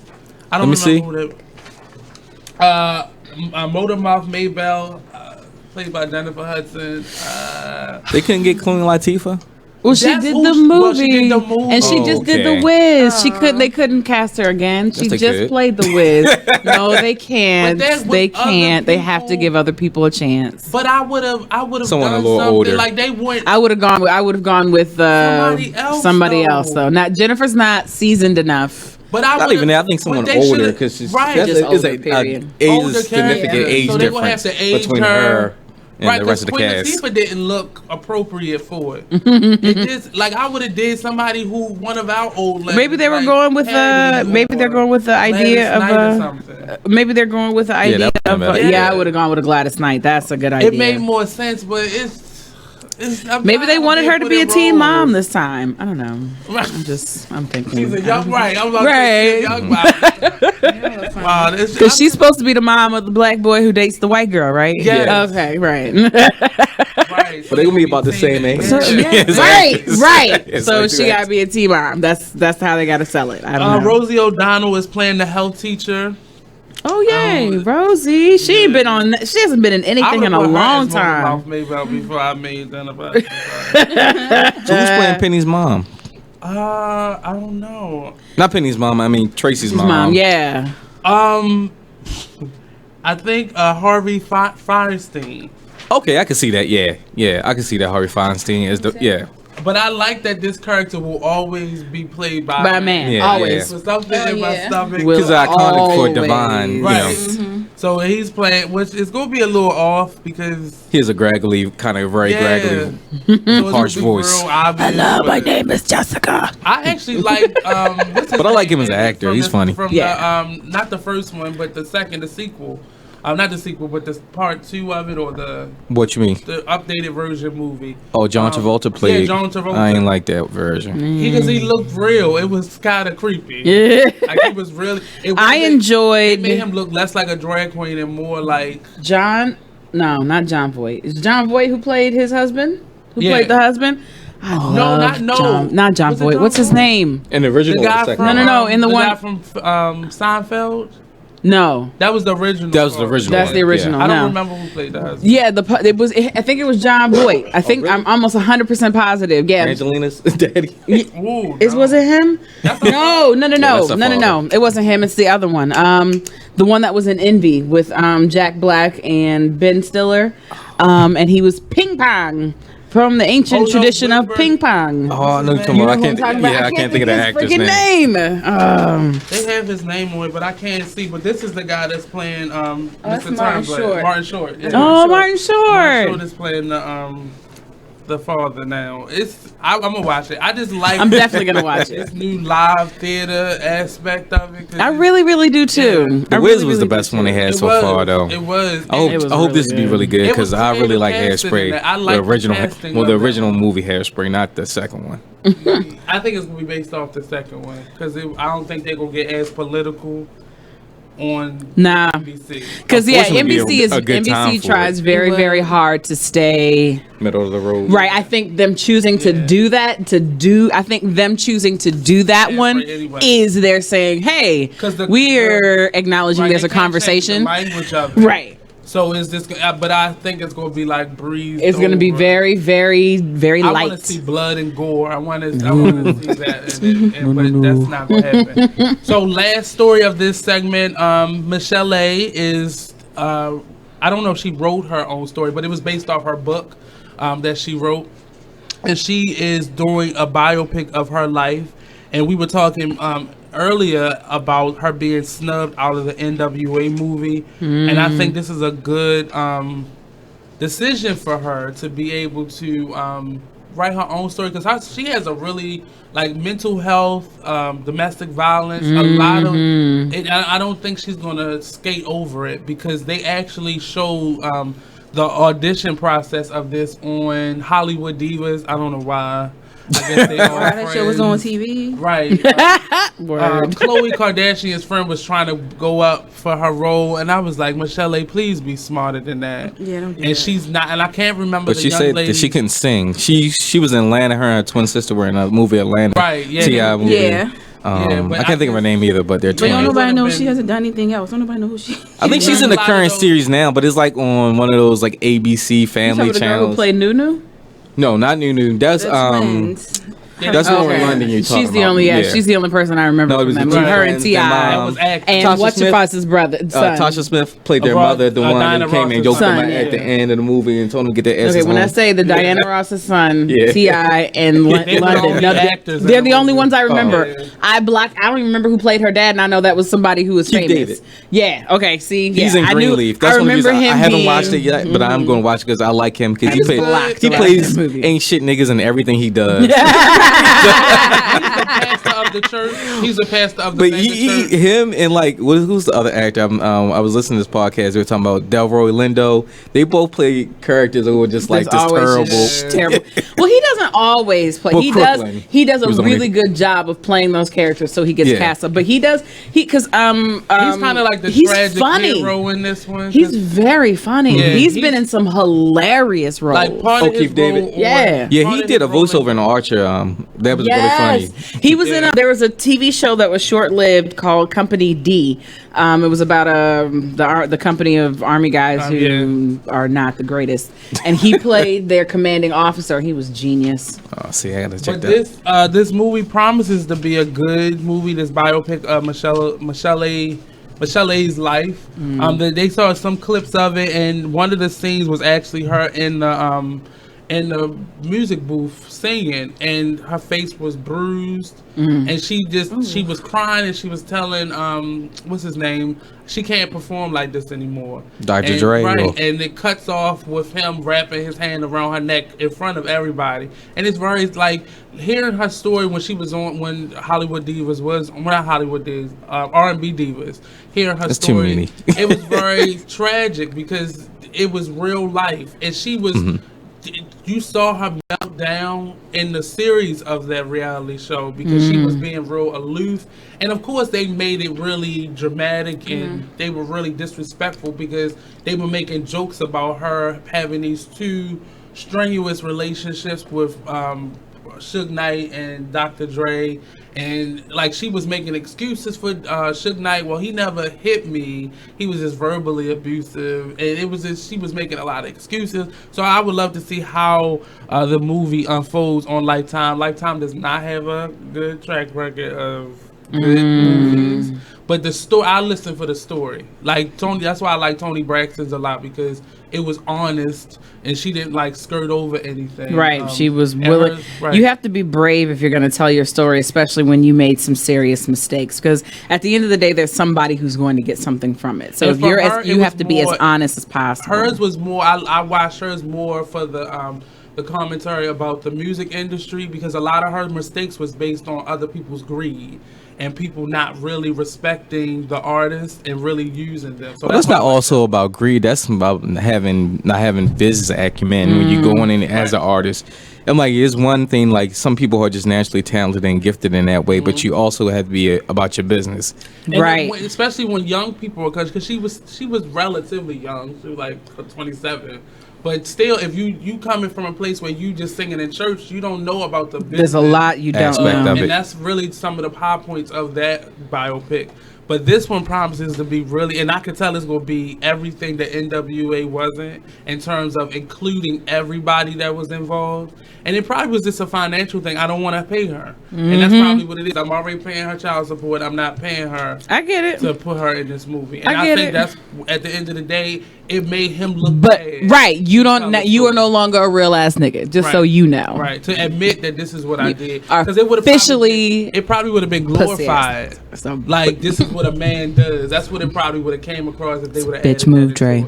I don't remember who that. Motormouth Maybell, played by Jennifer Hudson. They couldn't get Queen Latifah. Well, she did the movie, and she just did the Wiz. They couldn't cast her again. She just played the Wiz. No, they can't. They can't. They have to give other people a chance. But I would have someone done a little something older. like they went. I would have gone with somebody else though. Not Jennifer's not seasoned enough. But not even that. I think someone older because she's that's a significant age so difference between her and the rest of the Queen cast. Latifah didn't look appropriate for it. It just I would have did somebody who one of our old legends. Maybe they were going with maybe they're going with the idea of maybe they're going with the idea of I would have gone with a Gladys Knight. That's a good idea. It made more sense, but it's maybe they wanted her to be a teen mom this time. I don't know. I'm thinking. She's a young I'm about right. Wow, because she's supposed to be the mom of the black boy who dates the white girl, right? Yeah. Okay. Right. Right. But they gonna be about the same age. Right. So she gotta be a teen mom. That's how they gotta sell it. I don't know. Rosie O'Donnell is playing the health teacher. Oh yay, Rosie! She hasn't been in anything in a long time. Before I made Jennifer. So who's playing Penny's mom? I don't know. Not Penny's mom. I mean Tracy's mom. Yeah. I think Harvey Fierstein. Okay, I can see that. Yeah, I can see that Harvey Feinstein is the But I like that this character will always be played by a man. Yeah, always. So something in my stomach. Because iconic for Divine. Right. You know. So he's playing, which is going to be a little off because he has a graggly, kind of very graggly, harsh voice. Hello, my name is Jessica. I actually like. But I like him as an actor. He's funny. From the, not the first one, but the sequel. Not the sequel, but the part 2 of it, or the what you mean? The updated version movie. Oh, John Travolta played. Yeah, John Travolta. I ain't like that version. Because he looked real. It was kind of creepy. Yeah, like he was really. I enjoyed. It made him look less like a drag queen and more like John. No, not John Voight. It's John Voight who played his husband. Who played the husband? Not John Voight. What's his name? In the original. The guy from, no. In the one guy from Seinfeld. No, that was the original. That's the original. That's the original. I don't remember who played the husband. Yeah, I think it was John Voight. I think I'm almost 100% positive. Yeah, Angelina's daddy. Was it him? No. It wasn't him. It's the other one. The one that was in Envy with Jack Black and Ben Stiller, and he was Ping Pong. From the ancient tradition of ping pong. Oh, I know you're talking about. I can't think of the actor's name. They have his name on it, but I can't see. But this is the guy that's playing Mr. Martin Short. Martin Short. Yeah. Oh, Martin Short. Martin Short is playing the father now. I'm gonna watch it. I just like. I'm definitely gonna watch it. This new live theater aspect of it. I really do too. The Wiz was the best one they had so far, though. It was. I hope this will be really good because I really like Hairspray. The original movie Hairspray, not the second one. I think it's gonna be based off the second one because I don't think they're gonna get as political. on NBC. Because NBC tries very hard to stay middle of the road. Right. I think them choosing to do that one is they're saying, hey, we're acknowledging there's a conversation. The language of it. Right. So is this? But I think it's going to be like breezed. It's going to be very, very, very light. I want to see blood and gore. I want to see that, but that's not going to happen. So last story of this segment, Michelle A. is. I don't know if she wrote her own story, but it was based off her book that she wrote, and she is doing a biopic of her life. And we were talking earlier about her being snubbed out of the NWA movie, and I think this is a good decision for her to be able to write her own story, because she has a really mental health, domestic violence, a lot of it. I don't think she's gonna skate over it, because they actually show the audition process of this on Hollywood Divas. I don't know why. I guess they all that show was on TV. Right. Khloe Kardashian's friend was trying to go up for her role, and I was like, Michelle A., please be smarter than that. Yeah, don't do and that. she's not, and I can't remember But she said that she couldn't sing. She was in Atlanta. Her and her twin sister were in a movie Atlanta. Right, yeah. T.I. movie. Yeah. I can't think of her name either, but they're But twins. don't nobody know she hasn't done anything else. Don't nobody know who she is. I think she's in the current series now, but it's like on one of those ABC family the girl channels. who played Nunu? No, not Nunu. That's that's one in London you're talking She's the about. only she's the only person I remember from that movie. Her and T.I. and what's your father's brother? Tasha Smith played their mother, the one that came and joked about at the end of the movie and told them to get their asses Okay, when home. I say the Diana Ross's son, T.I. and London, they're the only ones I remember. I don't even remember who played her dad, and I know that was somebody who was famous. David. Yeah. Okay. See, he's in Greenleaf. That's one reason I haven't watched it yet, but I'm going to watch it because I like him, because he plays ain't shit niggas in everything he does. He's the pastor of the church. He's the pastor of the church. Him and who's the other actor? I was listening to this podcast. They were talking about Delroy Lindo. They both play characters who were just terrible. Terrible. Well, he doesn't always play. He does a really good job of playing those characters, so he gets cast up. But because he's kind of like the tragic hero in this one. He's very funny. Yeah, he's been in some hilarious roles. Like part of his David. role. Yeah. Yeah, he did a voiceover in Archer. That was really funny. He was in there was a TV show that was short-lived called Company D. It was about the company of army guys who are not the greatest, and he played their commanding officer. He was genius. Oh, see, I gotta check that. This movie promises to be a good movie. This biopic of Michelle A's life. They saw some clips of it, and one of the scenes was actually her in the music booth singing, and her face was bruised, and she was crying, and she was telling what's his name, she can't perform like this anymore. Dr. Dre. Right, and it cuts off with him wrapping his hand around her neck in front of everybody, and it's very hearing her story when she was on when Hollywood Divas was not Hollywood Divas, R&B Divas. Hearing her story, too many. It was very tragic because it was real life, and she was. You saw her melt down in the series of that reality show because she was being real aloof, and of course they made it really dramatic and they were really disrespectful because they were making jokes about her having these two strenuous relationships with Suge Knight and Dr. Dre, and she was making excuses for Suge Knight. Well, he never hit me. He was just verbally abusive, and it was just, she was making a lot of excuses. So I would love to see how the movie unfolds on Lifetime. Lifetime does not have a good track record of good movies, but the story, I listen for the story. Tony, that's why I like Toni Braxton's a lot, because it was honest and she didn't skirt over anything. Right, she was willing. You have to be brave if you're going to tell your story, especially when you made some serious mistakes, because at the end of the day, there's somebody who's going to get something from it. So you have to be as honest as possible. Hers was more. I watched hers more for the commentary about the music industry, because a lot of her mistakes was based on other people's greed. and people not really respecting the artist and really using them. So that's not also about greed. That's about not having business acumen when you go in as an artist. And like, it's one thing, like some people are just naturally talented and gifted in that way, but you also have to be about your business, right? Especially when young people, because she was relatively young, she was like 27. But still, if you coming from a place where you just singing in church, you don't know about the business. There's a lot you don't know. And that's really some of the high points of that biopic. But this one promises to be really, and I can tell it's going to be everything that NWA wasn't in terms of including everybody that was involved. And it probably was just a financial thing. I don't want to pay her. And that's probably what it is. I'm already paying her child support. I'm not paying her. I get it. To put her in this movie. And I think that's, at the end of the day, it made him look bad. Right. You are no longer a real ass nigga, just so you know. Right. To admit that this is what I did. Because it would have it probably would have been glorified. Like, this is what a man does. That's what it probably would have came across if they would have Bitch move, Dre.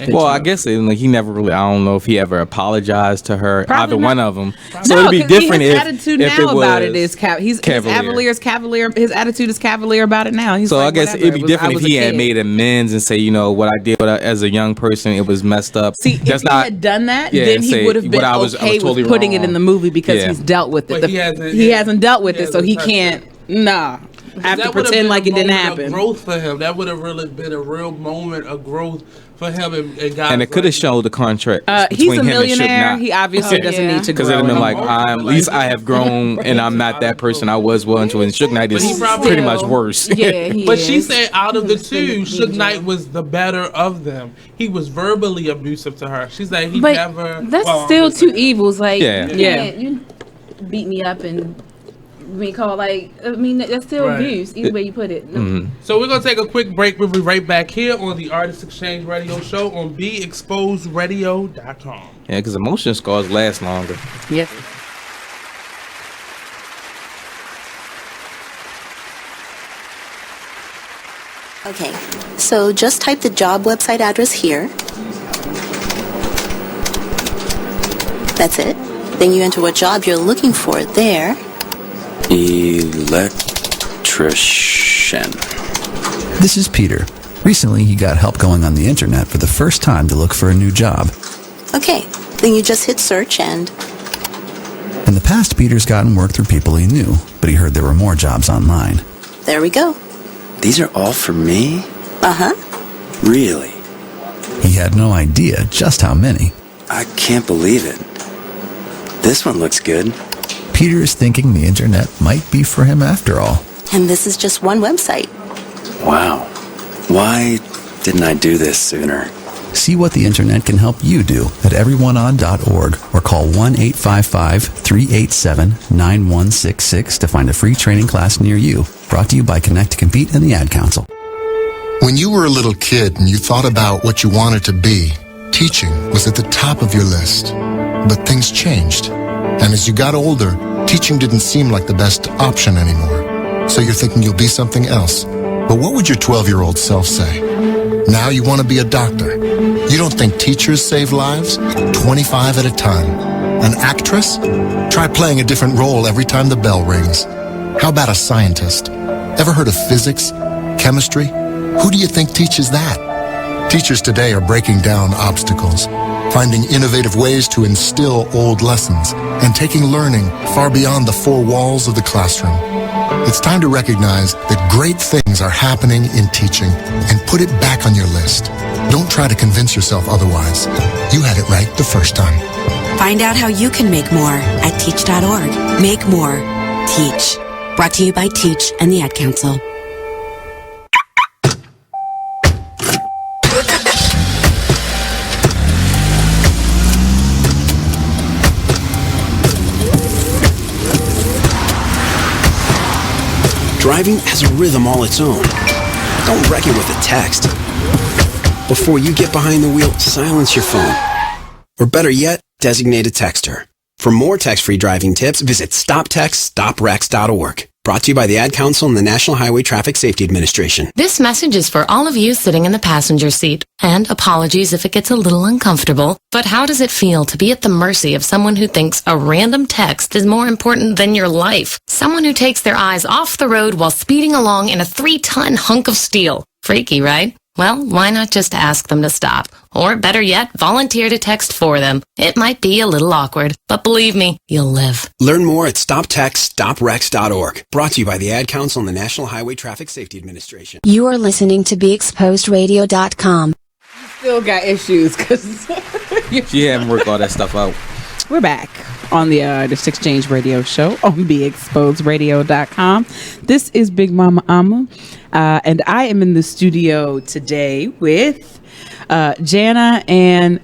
Well, I guess he never really. I don't know if he ever apologized to her. Probably either not. one of them. So it'd be different his if attitude if now it was about it is his cavalier. cavalier. His attitude is cavalier about it now. He's So like, I guess whatever. it'd be different if he had made amends and say, you know, what I did, but as a young person, it was messed up. See, if he had done that, then he would have been I was okay totally with putting wrong. it in the movie because he's dealt with it. But he hasn't dealt with it, so he can't. Nah. I have to pretend like it didn't happen. Growth for him. That would have really been a real moment of growth for him and guys. And it could have showed the contract. He's a between him and millionaire. Suge He obviously doesn't need to grow. Because it would have been like, anymore. at least I have grown and I'm not that person I was willing to. And Suge Knight is pretty much worse. But she said out of the two, Suge Knight was the better of them. He was verbally abusive to her. She said he never. That's still two evils. Like, Yeah. you beat me up and me call that's still abuse. Either way you put it. No. So we're gonna take a quick break. We'll be right back here on the Artist Exchange Radio Show on BeExposedRadio.com. Yeah, because emotion scars last longer. Yes. Okay, so just type the job website address here. That's it. Then you enter what job you're looking for there. Electrician. This is Peter. Recently, he got help going on the internet for the first time to look for a new job. Okay, then you just hit search and... In the past, Peter's gotten work through people he knew, but he heard there were more jobs online. There we go. These are all for me? Uh-huh. Really? He had no idea just how many. I can't believe it. This one looks good. Peter is thinking the internet might be for him after all. And this is just one website. Wow. Why didn't I do this sooner? See what the internet can help you do at everyoneon.org or call 1-855-387-9166 to find a free training class near you. Brought to you by Connect to Compete and the Ad Council. When you were a little kid and you thought about what you wanted to be, teaching was at the top of your list. But things changed. And as you got older, teaching didn't seem like the best option anymore. So you're thinking you'll be something else. But what would your 12-year-old self say? Now you want to be a doctor. You don't think teachers save lives? 25 at a time. An actress? Try playing a different role every time the bell rings. How about a scientist? Ever heard of physics? Chemistry? Who do you think teaches that? Teachers today are breaking down obstacles, finding innovative ways to instill old lessons, and taking learning far beyond the four walls of the classroom. It's time to recognize that great things are happening in teaching and put it back on your list. Don't try to convince yourself otherwise. You had it right the first time. Find out how you can make more at teach.org. Make more. Teach. Brought to you by Teach and the Ad Council. Driving has a rhythm all its own. Don't wreck it with a text. Before you get behind the wheel, silence your phone. Or better yet, designate a texter. For more text-free driving tips, visit stoptextstoprex.org. Brought to you by the Ad Council and the National Highway Traffic Safety Administration. This message is for all of you sitting in the passenger seat. And apologies if it gets a little uncomfortable. But how does it feel to be at the mercy of someone who thinks a random text is more important than your life? Someone who takes their eyes off the road while speeding along in a 3-ton hunk of steel. Freaky, right? Well, why not just ask them to stop? Or better yet, volunteer to text for them. It might be a little awkward, but believe me, you'll live. Learn more at stoptextstoprex.org. Brought to you by the Ad Council and the National Highway Traffic Safety Administration. You are listening to BeExposedRadio.com. Still got issues because She hadn't worked all that stuff out. we're back on the Artist Exchange Radio Show on BeExposedRadio.com. This is Big Mama Amma, and I am in the studio today with Janna and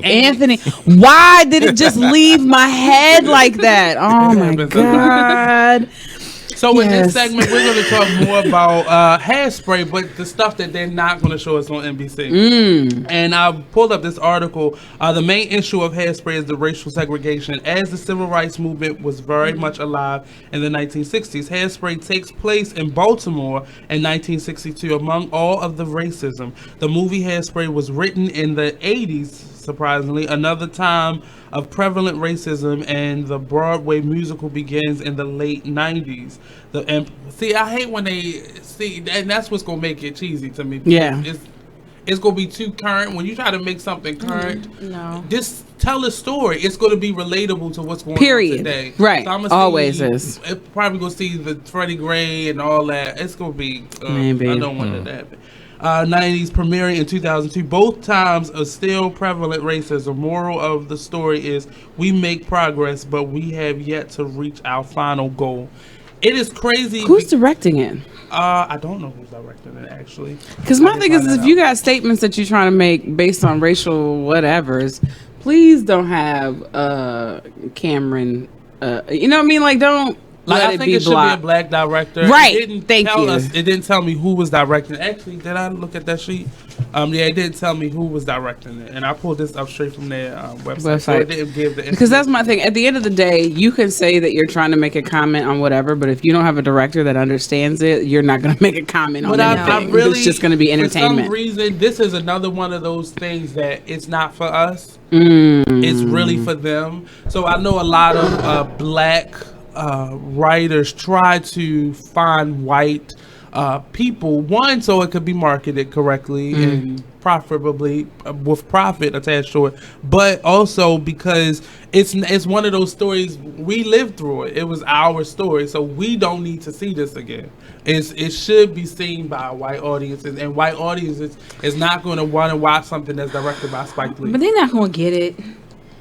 Anthony. Why did it just leave my head like that? Oh my God. So in this segment, we're going to talk more about Hairspray, but the stuff that they're not going to show us on NBC. And I pulled up this article. The main issue of Hairspray is the racial segregation. As the civil rights movement was very much alive in the 1960s, Hairspray takes place in Baltimore in 1962 among all of the racism. The movie Hairspray was written in the 80s, surprisingly, another time of prevalent racism, and the Broadway musical begins in the late 90s. I hate when they see, and that's what's gonna make it cheesy to me. Yeah, it's gonna be too current. When you try to make something current, no, just tell a story. It's gonna be relatable to what's going on today. Right, so always is. It probably gonna see the Freddie Gray and all that. It's gonna be. Maybe I don't want that to happen. 90s premiering in 2002. Both times are still prevalent racism. Moral of the story is we make progress, but we have yet to reach our final goal. It is crazy. Who's directing it? I don't know who's directing it, actually. Because my thing is, if you got statements that you're trying to make based on racial whatevers, please don't have Cameron. You know what I mean? Like, don't. I think it should be a black director. Right. It didn't It didn't tell me who was directing it. Actually, did I look at that sheet? It didn't tell me who was directing it. And I pulled this up straight from their website. So it didn't give the because that's my thing. At the end of the day, you can say that you're trying to make a comment on whatever, but if you don't have a director that understands it, you're not going to make a comment on anything. It's just going to be entertainment. For some reason, this is another one of those things that it's not for us. It's really for them. So I know a lot of black writers try to find white people, one, so it could be marketed correctly and profitably with profit attached to it, but also because it's one of those stories we lived through. It was our story, so we don't need to see this again. It should be seen by white audiences, and white audiences is not going to want to watch something that's directed by Spike Lee. But they're not going to get it.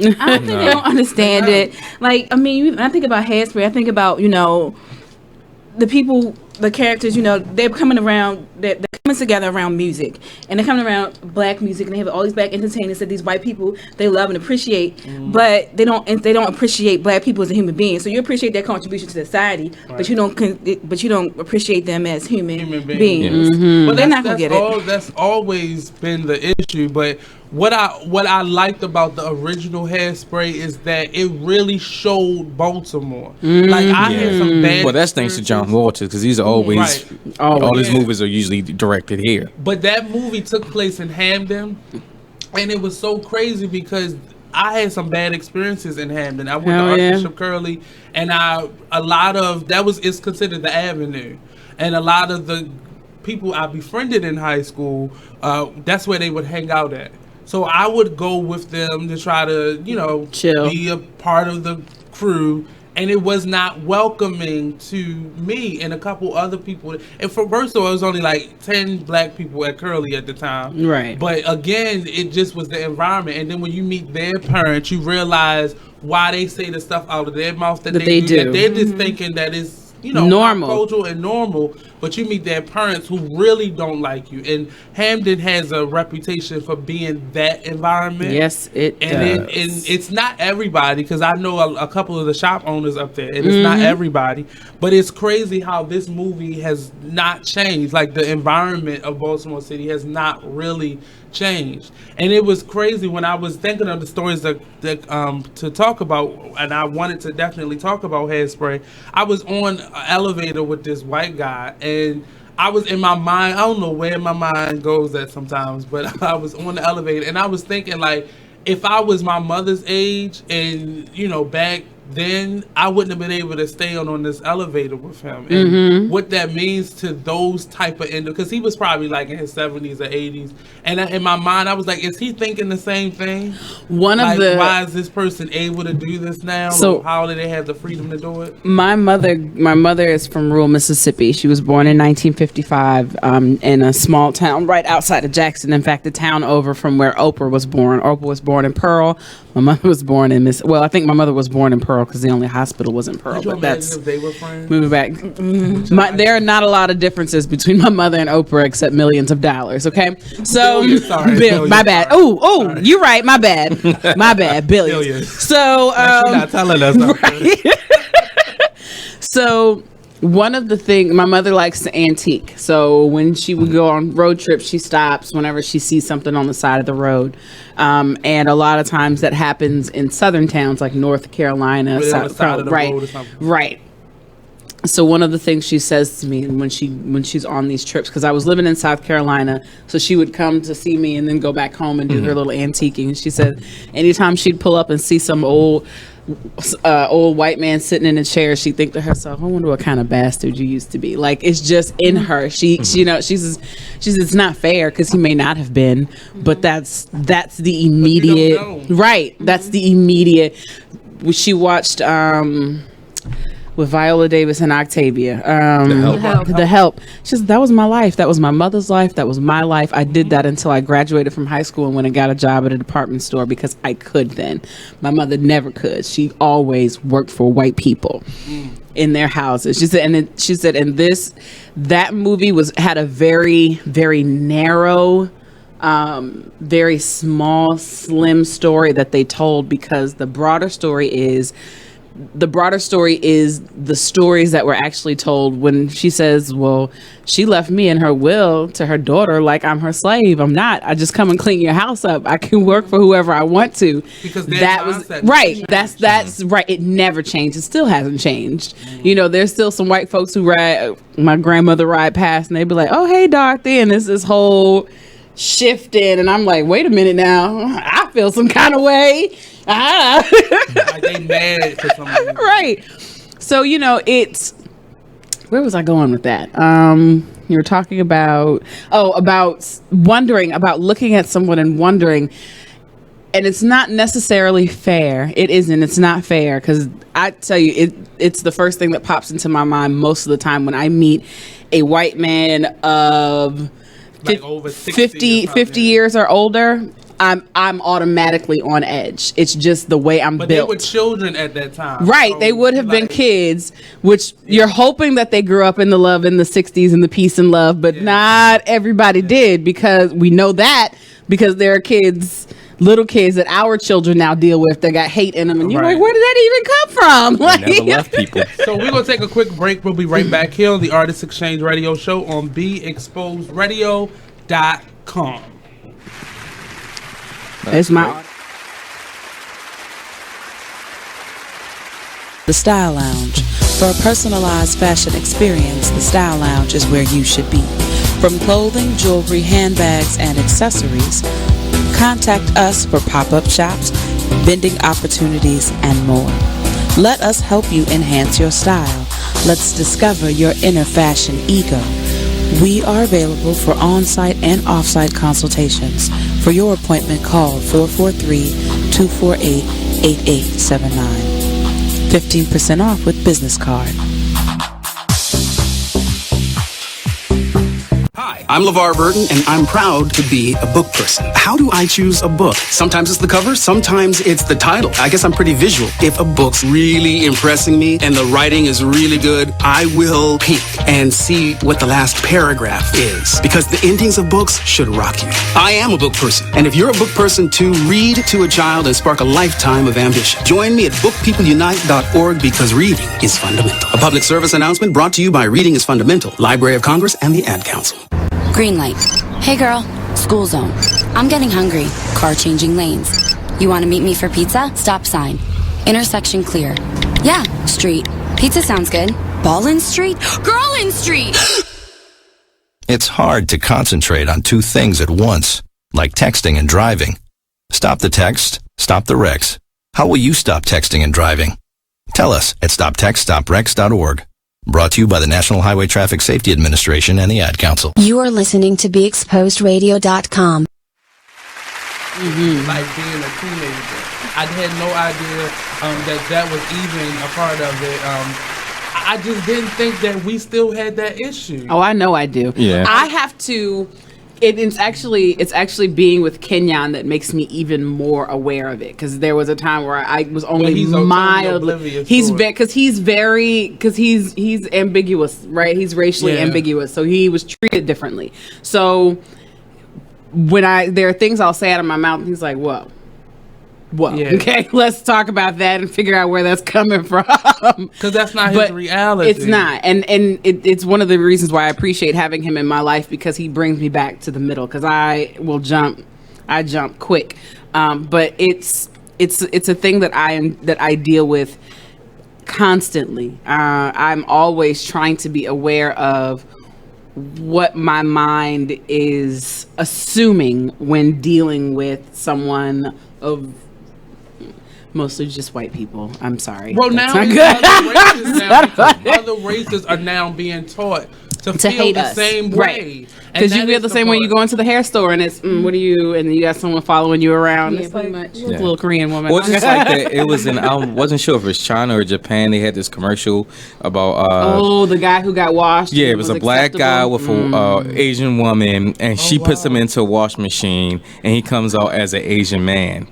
I don't think they don't understand it. Like, I mean, when I think about Hairspray, I think about, the people, the characters, they're coming around, they're coming together around music, and they're coming around black music, and they have all these black entertainers that these white people they love and appreciate, but they don't appreciate black people as a human being. So you appreciate their contribution to society, right, but you don't appreciate them as human beings. But they're not gonna get it. That's always been the issue. But what I liked about the original Hairspray is that it really showed Baltimore. Like I had some bad. Well, that's thanks to John Walters, because these are always all his movies are usually directed here. But that movie took place in Hamden, and it was so crazy because I had some bad experiences in Hamden. I went to Archbishop Curley, and it's considered the Avenue, and a lot of the people I befriended in high school, that's where they would hang out at. So I would go with them to try to, chill, be a part of the crew. And it was not welcoming to me and a couple other people. And for first of all, it was only like 10 black people at Curly at the time. Right. But again, it just was the environment. And then when you meet their parents, you realize why they say the stuff out of their mouth that they do. That they're just thinking that it's, normal, cultural and normal, but you meet their parents who really don't like you. And Hamden has a reputation for being that environment. Yes, it does. And it's not everybody, because I know a couple of the shop owners up there, and it's not everybody. But it's crazy how this movie has not changed. Like, the environment of Baltimore City has not really changed. And it was crazy when I was thinking of the stories that to talk about, and I wanted to definitely talk about Hairspray. I was on an elevator with this white guy, and I was in my mind, I don't know where my mind goes at sometimes, but I was on the elevator and I was thinking, like, if I was my mother's age and, you know, back then, I wouldn't have been able to stay on this elevator with him. And what that means to those type of because he was probably like in his 70s or 80s. And in my mind, I was like, is he thinking the same thing? Why is this person able to do this now? So how do they have the freedom to do it? My mother is from rural Mississippi. She was born in 1955 in a small town right outside of Jackson. In fact, the town over from where Oprah was born. Oprah was born in Pearl. My mother was born in I think my mother was born in Pearl because the only hospital was in Pearl. Could you imagine if they were friends? Moving back. There are not a lot of differences between my mother and Oprah except millions of dollars. Okay, so my bad. Oh, you're right. My bad. My bad. Billions. So she's not telling us. Right. So one of the things, my mother likes to antique. So when she would go on road trips, she stops whenever she sees something on the side of the road. And a lot of times that happens in southern towns like North Carolina, right. So one of the things she says to me when she's on these trips, because I was living in South Carolina, so she would come to see me and then go back home and do her little antiquing. And she said anytime she'd pull up and see some old white man sitting in a chair, she'd think to herself, I wonder what kind of bastard you used to be. Like, it's just in her. She you know, she says it's not fair because he may not have been, but that's the immediate, right? That's the immediate. She watched with Viola Davis and Octavia. The Help. She said, that was my life. That was my mother's life. That was my life. I did that until I graduated from high school and went and got a job at a department store because I could then. My mother never could. She always worked for white people in their houses. She said, that movie had a very, very narrow, very small, slim story that they told, because the broader story is the stories that were actually told when she says, well, she left me in her will to her daughter like I'm her slave. I'm not. I just come and clean your house up. I can work for whoever I want to. Because that was right. That's right. It never changed. It still hasn't changed. You know, there's still some white folks who my grandmother ride past and they'd be like, oh, hey, Dorothy. And it's this whole shifted. And I'm like, wait a minute now. I feel some kind of way. Like they mad for some reason. Right. So, you know, where was I going with that? You were talking about wondering, about looking at someone and wondering, and it's not necessarily fair. It isn't. It's not fair, because I tell you, it's the first thing that pops into my mind most of the time when I meet a white man of like over 50 years or older. I'm automatically on edge. It's just the way I'm built. But they were children at that time. Right. So they would have been kids, which you're hoping that they grew up in the love in the 60s and the peace and love, but not everybody did, because we know that because there are little kids that our children now deal with that got hate in them. And you're like, where did that even come from? Like, never left people. So we're going to take a quick break. We'll be right back here on the Artist Exchange Radio Show on BeExposedRadio.com. It's The Style Lounge. For a personalized fashion experience, the Style Lounge is where you should be. From clothing, jewelry, handbags, and accessories, contact us for pop-up shops, vending opportunities, and more. Let us help you enhance your style. Let's discover your inner fashion ego. We are available for on-site and off-site consultations. For your appointment, call 443-248-8879. 15% off with business card. Hi, I'm LeVar Burton, and I'm proud to be a book person. How do I choose a book? Sometimes it's the cover, sometimes it's the title. I guess I'm pretty visual. If a book's really impressing me and the writing is really good, I will peek and see what the last paragraph is, because the endings of books should rock you. I am a book person, and if you're a book person too, read to a child and spark a lifetime of ambition. Join me at bookpeopleunite.org, because reading is fundamental. A public service announcement brought to you by Reading is Fundamental, Library of Congress, and the Ad Council. Green light. Hey girl, school zone. I'm getting hungry. Car changing lanes. You want to meet me for pizza? Stop sign. Intersection clear. Yeah, street. Pizza sounds good. Ballin Street? Girlin Street! It's hard to concentrate on two things at once, like texting and driving. Stop the text, stop the wrecks. How will you stop texting and driving? Tell us at stoptextstopwrecks.org. Brought to you by the National Highway Traffic Safety Administration and the Ad Council. You are listening to BeExposedRadio.com. Like being a teenager, I had no idea that was even a part of it. I just didn't think that we still had that issue. Oh, I know I do. Yeah. I have to. It's actually being with Kenyon that makes me even more aware of it, because there was a time where I was only mildly. He's ambiguous, right? He's racially ambiguous, so he was treated differently. So when there are things I'll say out of my mouth, and he's like, "Whoa." Okay, let's talk about that and figure out where that's coming from. Because that's not his reality. It's not, and it's one of the reasons why I appreciate having him in my life, because he brings me back to the middle. Because I jump quick, but it's a thing that I deal with constantly. I'm always trying to be aware of what my mind is assuming when dealing with someone of mostly just white people. I'm sorry. Well, now other races are now being taught to feel hate the us. same way. Because you feel the same way you go into the hair store and it's, what are you? And you got someone following you around. Yeah, it's pretty like, much. a little Korean woman. Well, just like that, it was I wasn't sure if it was China or Japan. They had this commercial about the guy who got washed. Yeah, it was a black guy with a Asian woman, and she puts him into a wash machine, and he comes out as an Asian man.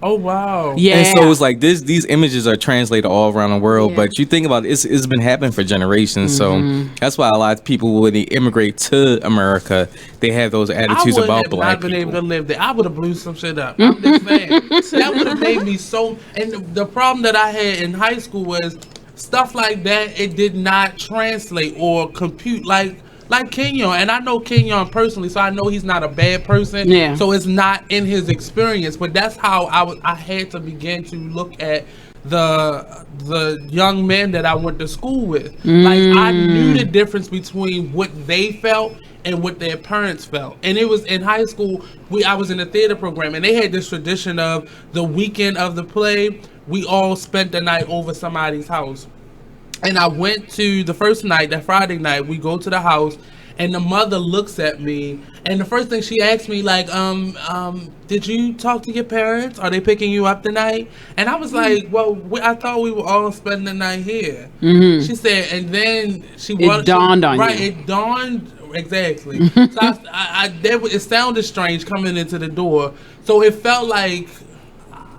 Oh wow! Yeah, and so it's like these images are translated all around the world, but you think about it, it's been happening for generations. So that's why a lot of people, when they immigrate to America, they have those attitudes about black people. I wouldn't have been able to live there. I would have blew some shit up. I'm just saying that would have made me so. And the problem that I had in high school was stuff like that. It did not translate or compute like Kenyon, and I know Kenyon personally, so I know he's not a bad person. Yeah. So it's not in his experience, but that's how I had to begin to look at the young men that I went to school with. Like I knew the difference between what they felt and what their parents felt. And it was in high school, I was in a theater program, and they had this tradition of the weekend of the play, we all spent the night over somebody's house. And I went to the first night, that Friday night, we go to the house, and the mother looks at me, and the first thing she asked me, like, did you talk to your parents? Are they picking you up tonight? And I was like, well, I thought we were all spending the night here. She said, and then it dawned on you. Right, it dawned, exactly. So it sounded strange coming into the door, so it felt like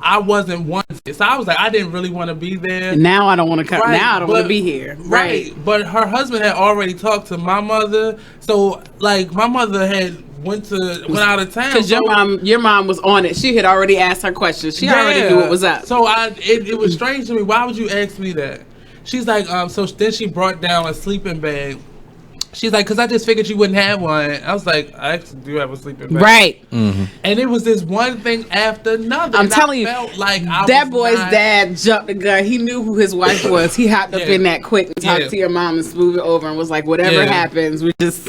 I wasn't wanted. So I was like, I didn't really want to be there. Now I don't want to come. Right, now I don't want to be here. Right. But her husband had already talked to my mother. So like my mother had went out of town. Because your mom was on it. She had already asked her questions. She already knew what was up. So it was strange to me. Why would you ask me that? She's like, so then she brought down a sleeping bag. She's like, because I just figured you wouldn't have one. I was like, I actually do have a sleeping bag. Right. Mm-hmm. And it was this one thing after another. I'm telling you, felt like that boy's dad jumped the gun. He knew who his wife was. He hopped up in that quick and talked to your mom and smoothed it over and was like, whatever happens, we just...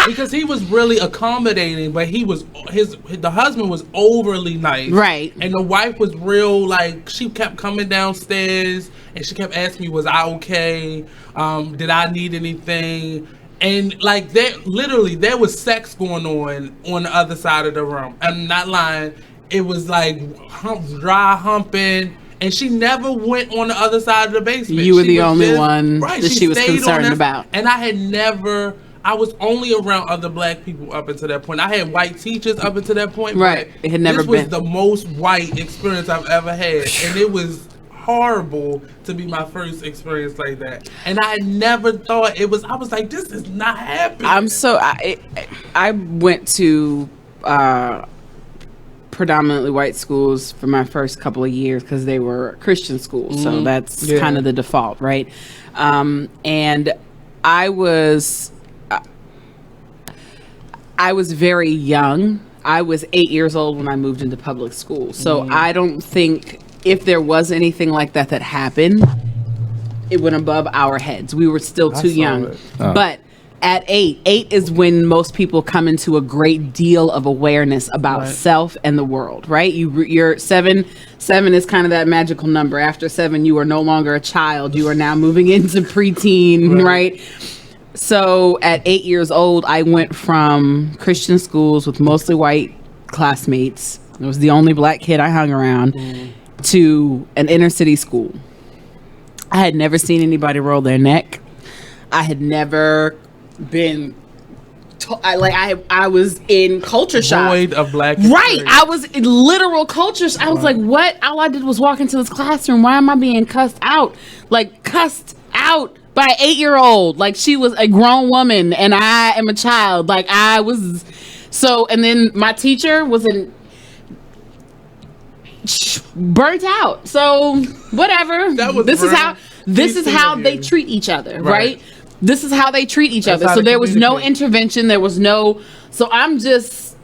Because he was really accommodating, but the husband was overly nice. Right. And the wife was real, like, she kept coming downstairs and she kept asking me, was I okay? Did I need anything? And like there was sex going on the other side of the room. I'm not lying. It was like dry humping, and she never went on the other side of the basement. You were the only one that she was concerned about. And I was only around other black people up until that point. I had white teachers up until that point. Right. It had never been. This was the most white experience I've ever had. And it was horrible to be my first experience like that, and I never thought it was. I was like, this is not happening. I went to predominantly white schools for my first couple of years because they were Christian schools, so that's kind of the default, right? And I was very young. I was 8 years old when I moved into public school, so I don't think if there was anything like that happened, it went above our heads. We were still too young. Oh. But at 8 is when most people come into a great deal of awareness about self and the world, right? You're 7 is kind of that magical number. After 7, you are no longer a child. You are now moving into preteen, right? So at 8 years old, I went from Christian schools with mostly white classmates. I was the only black kid I hung around to an inner city school. I had never seen anybody roll their neck. I had never been I was in culture shock. Void of black Right. history. I was in literal culture I was like, what? All I did was walk into this classroom. Why am I being cussed out? Like, cussed out by an 8-year-old. Like, she was a grown woman and I am a child. Like, I was so, and then my teacher was burnt out. So whatever. This is how they treat each other, right? This is how they treat each other. So there was no intervention. There was no. So I'm just,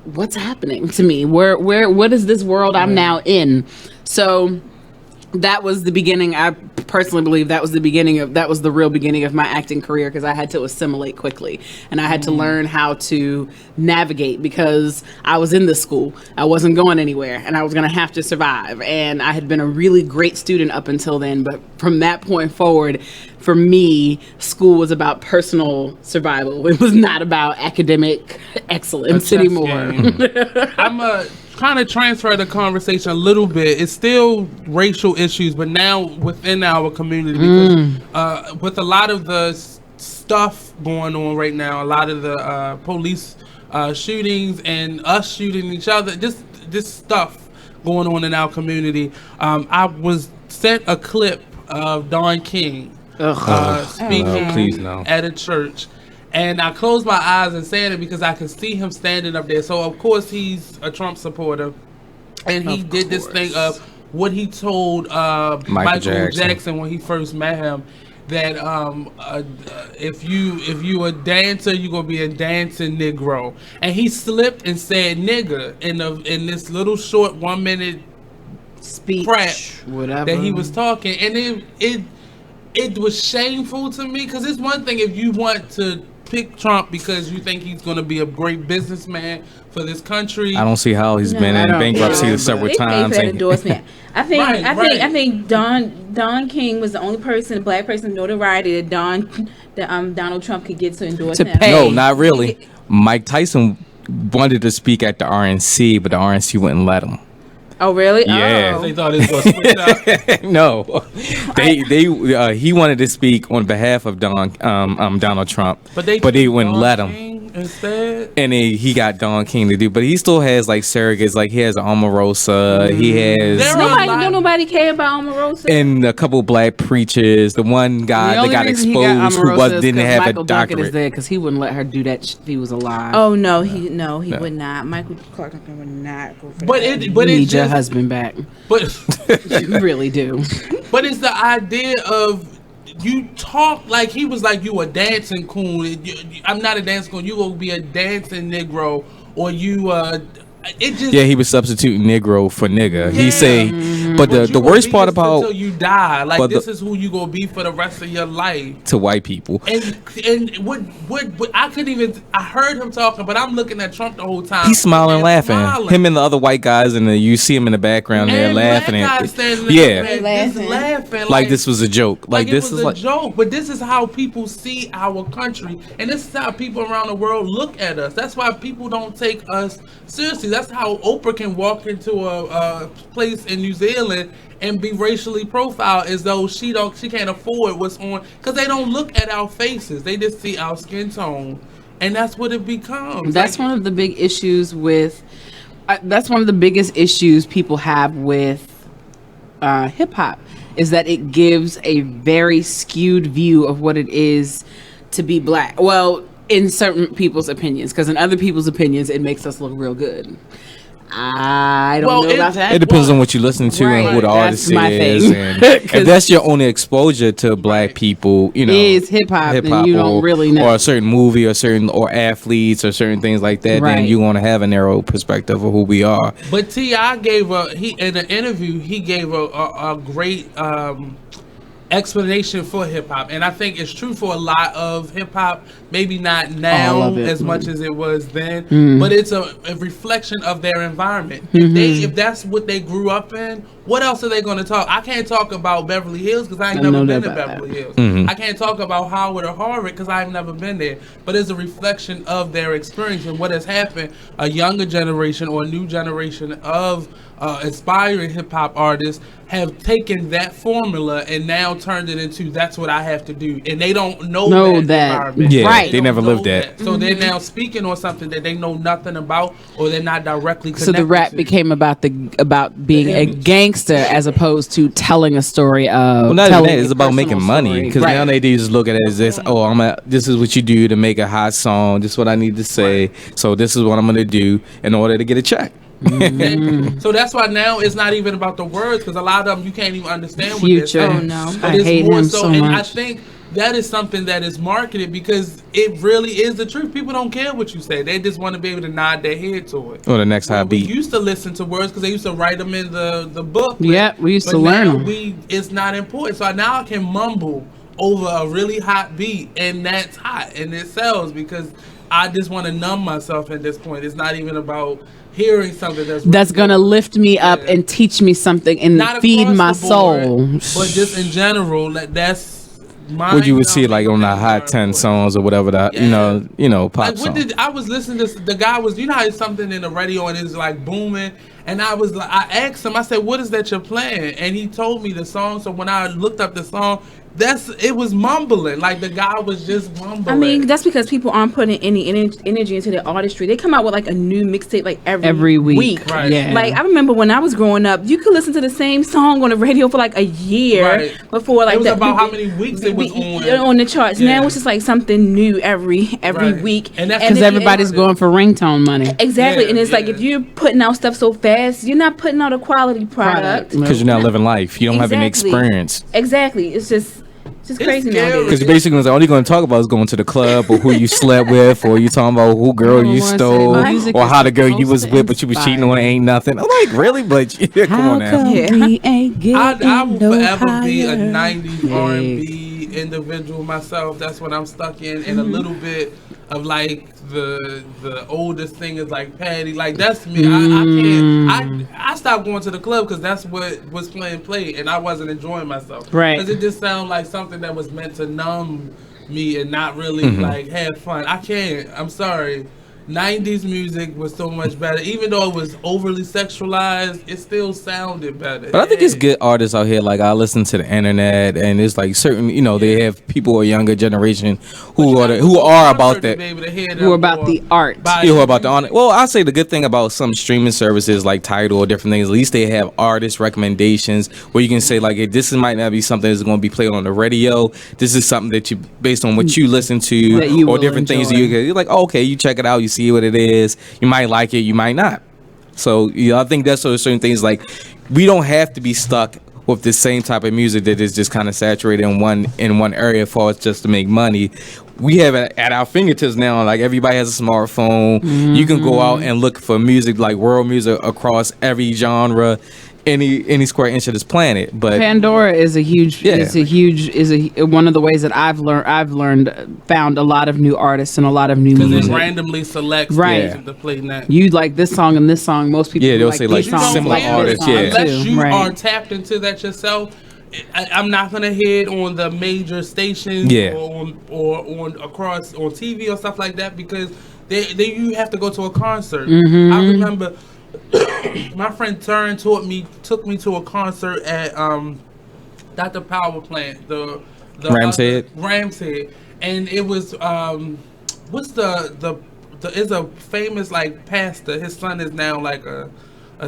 what's happening to me? What is this world I'm now in? So that was the beginning. I personally believe that was the real beginning of my acting career, because I had to assimilate quickly and I had to learn how to navigate, because I was in this school. I wasn't going anywhere and I was going to have to survive. And I had been a really great student up until then. But from that point forward, for me, school was about personal survival. It was not about academic excellence anymore. I'm kind of transfer the conversation a little bit. It's still racial issues, but now within our community, because with a lot of the stuff going on right now, a lot of the police shootings and us shooting each other, just this stuff going on in our community. I was sent a clip of Don King speaking at a church. And I closed my eyes and saying it because I could see him standing up there. So, of course, he's a Trump supporter. And he did this thing of what he told Michael Jackson when he first met him, that if you a dancer, you're going to be a dancing Negro. And he slipped and said nigger in this little short 1 minute speech that he was talking. And it was shameful to me, because it's one thing if you want to pick Trump because you think he's going to be a great businessman for this country. I don't see how he's been in bankruptcy several times. Endorsement. I think Don King was the only black person notoriety that Donald Trump could get to endorse him. No, not really. Mike Tyson wanted to speak at the RNC, but the RNC wouldn't let him. Oh, really? Yeah. Oh. They thought it was going to switch up. No, he wanted to speak on behalf of Donald Trump, but they wouldn't let him. Instead, and he got Don King to do, but he still has like surrogates. Like he has Omarosa. He has nobody care about Omarosa. And a couple black preachers. The one guy that got exposed who didn't have Michael a doctorate. Duncan is there because he wouldn't let her do that if he was alive. Oh no, he would not. Michael Clark Duncan would not go for that. You need your husband back. But you really do. But it's the idea of, you talk like he was like, you a dancing coon. I'm not a dancing coon. You will be a dancing Negro, or you he was substituting Negro for nigga. He say, but the worst part about until you die, like this is who you gonna be for the rest of your life to white people. And what I couldn't even. I heard him talking, but I'm looking at Trump the whole time. He's smiling, laughing. Him and the other white guys, and you see him in the background there laughing. Laughing like this was a joke. Like this is a joke. But this is how people see our country, and this is how people around the world look at us. That's why people don't take us seriously. That's how Oprah can walk into a place in New Zealand and be racially profiled as though she can't afford what's on, because they don't look at our faces. They just see our skin tone, and that's what it becomes. That's one of the big issues with. That's one of the biggest issues people have with hip hop, is that it gives a very skewed view of what it is to be black. Well, in certain people's opinions, because in other people's opinions, it makes us look real good. I don't know about that. It depends on what you listen to and who the artist is. And if that's your only exposure to black people, is hip hop, then you don't really know. Or a certain movie, or athletes, or certain things like that, then you want to have a narrow perspective of who we are. But T.I. gave in an interview, he gave a great explanation for hip hop, and I think it's true for a lot of hip hop. Maybe not now as much as it was then, but it's a reflection of their environment. If that's what they grew up in, what else are they going to talk? I can't talk about Beverly Hills because I ain't never been to Beverly Hills. I can't talk about Howard or Harvard because I've never been there. But it's a reflection of their experience and what has happened. A younger generation or a new generation of aspiring hip hop artists have taken that formula and now turned it into that's what I have to do, and they don't know that environment. Yeah, right. They never lived that. So they're now speaking on something that they know nothing about, or they're not directly connected. So the rap became about being a gangster as opposed to telling a story of. Well, not even that. It's about making money because now they just look at it as this. Oh, this is what you do to make a hot song. This is what I need to say. So this is what I'm going to do in order to get a check. So that's why now it's not even about the words, because a lot of them you can't even understand what they're saying. Oh no, but I hate him so and much. I think that is something that is marketed because it really is the truth. People don't care what you say; they just want to be able to nod their head to it. Or the next high beat. We used to listen to words because they used to write them in the book. Yeah, we used to learn them. It's not important. So now I can mumble over a really hot beat, and that's hot and it sells because I just want to numb myself at this point. It's not even about hearing something that's gonna lift me up and teach me something and not feed my soul. But just in general, that's what you would see like on the Hot 10 songs or whatever that you know pop song. I was listening to the guy was how it's something in the radio and it's like booming, and I asked him, I said, what is that you're playing? And he told me the song. So when I looked up the song, it was mumbling, like the guy was just mumbling. I mean, that's because people aren't putting any energy into their artistry. They come out with like a new mixtape like every week. Right. Yeah. Like I remember when I was growing up, you could listen to the same song on the radio for like a year before like it was about how many weeks it was on the charts. Now it's just like something new every week, and that's because everybody's going for ringtone money. Exactly, and it's like if you're putting out stuff so fast, you're not putting out a quality product because you're not living life. You don't have any experience. Exactly, it's just crazy nowadays. Because basically, all you're going to talk about is going to the club or who you slept with, or you talking about who girl you stole, or how the girl you was with but you was cheating on ain't nothing. I'm like, really? But come on now. I will forever be a 90s R&B individual myself. That's what I'm stuck in, and a little bit of like the oldest thing is like Patty. Like that's me. I stopped going to the club because that's what was played, and I wasn't enjoying myself. Right. Because it just sounded like something that was meant to numb me and not really like have fun. I can't. I'm sorry. 90s music was so much better. Even though it was overly sexualized, it still sounded better. But I think it's good artists out here. Like I listen to the internet, and it's like certain, they have people a younger generation who are about that, who are about the art, who are about the art. Well, I say the good thing about some streaming services like Tidal or different things, at least they have artist recommendations where you can say like, hey, this might not be something that's going to be played on the radio. This is something that you, based on what you listen to or different things, you're like, oh, okay, you check it out, you see what it is. You might like it, you might not. So I think that's sort of certain things. Like we don't have to be stuck with the same type of music that is just kind of saturated in one area for us just to make money. We have it at our fingertips now. Like everybody has a smartphone. You can go out and look for music, like world music across every genre, any square inch of this planet. But Pandora is one of the ways that I've found a lot of new artists and a lot of new music. Because it randomly selects music to play next. You like this song and this song. Most people they'll like say like similar artists. Unless you are tapped into that yourself. I'm not gonna hear it on the major stations or on across on TV or stuff like that because they you have to go to a concert. I remember my friend took me to a concert at Dr. Power Plant, the Ramshead, and it was what's the is a famous like pastor. His son is now like a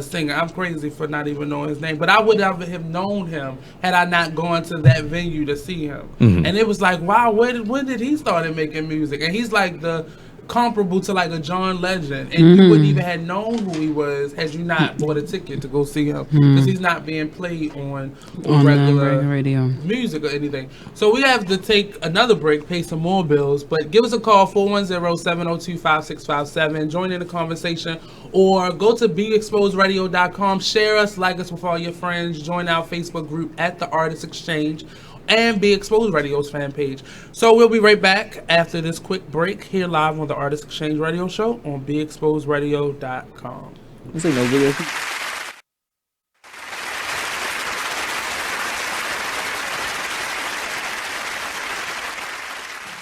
singer. I'm crazy for not even knowing his name, but I would never have known him had I not gone to that venue to see him. And it was like, wow, when did he start making music? And he's like the comparable to like a John Legend, and you wouldn't even have known who he was had you not bought a ticket to go see him because he's not being played on regular radio music or anything. So we have to take another break, pay some more bills, but give us a call 410-702-5657. Join in the conversation or go to beexposedradio.com. Share us, like us with all your friends. Join our Facebook group at The Artist Exchange. and Be Exposed Radio's fan page. So we'll be right back after this quick break here live on the Artist Exchange Radio Show on BeExposedRadio.com. This ain't no video.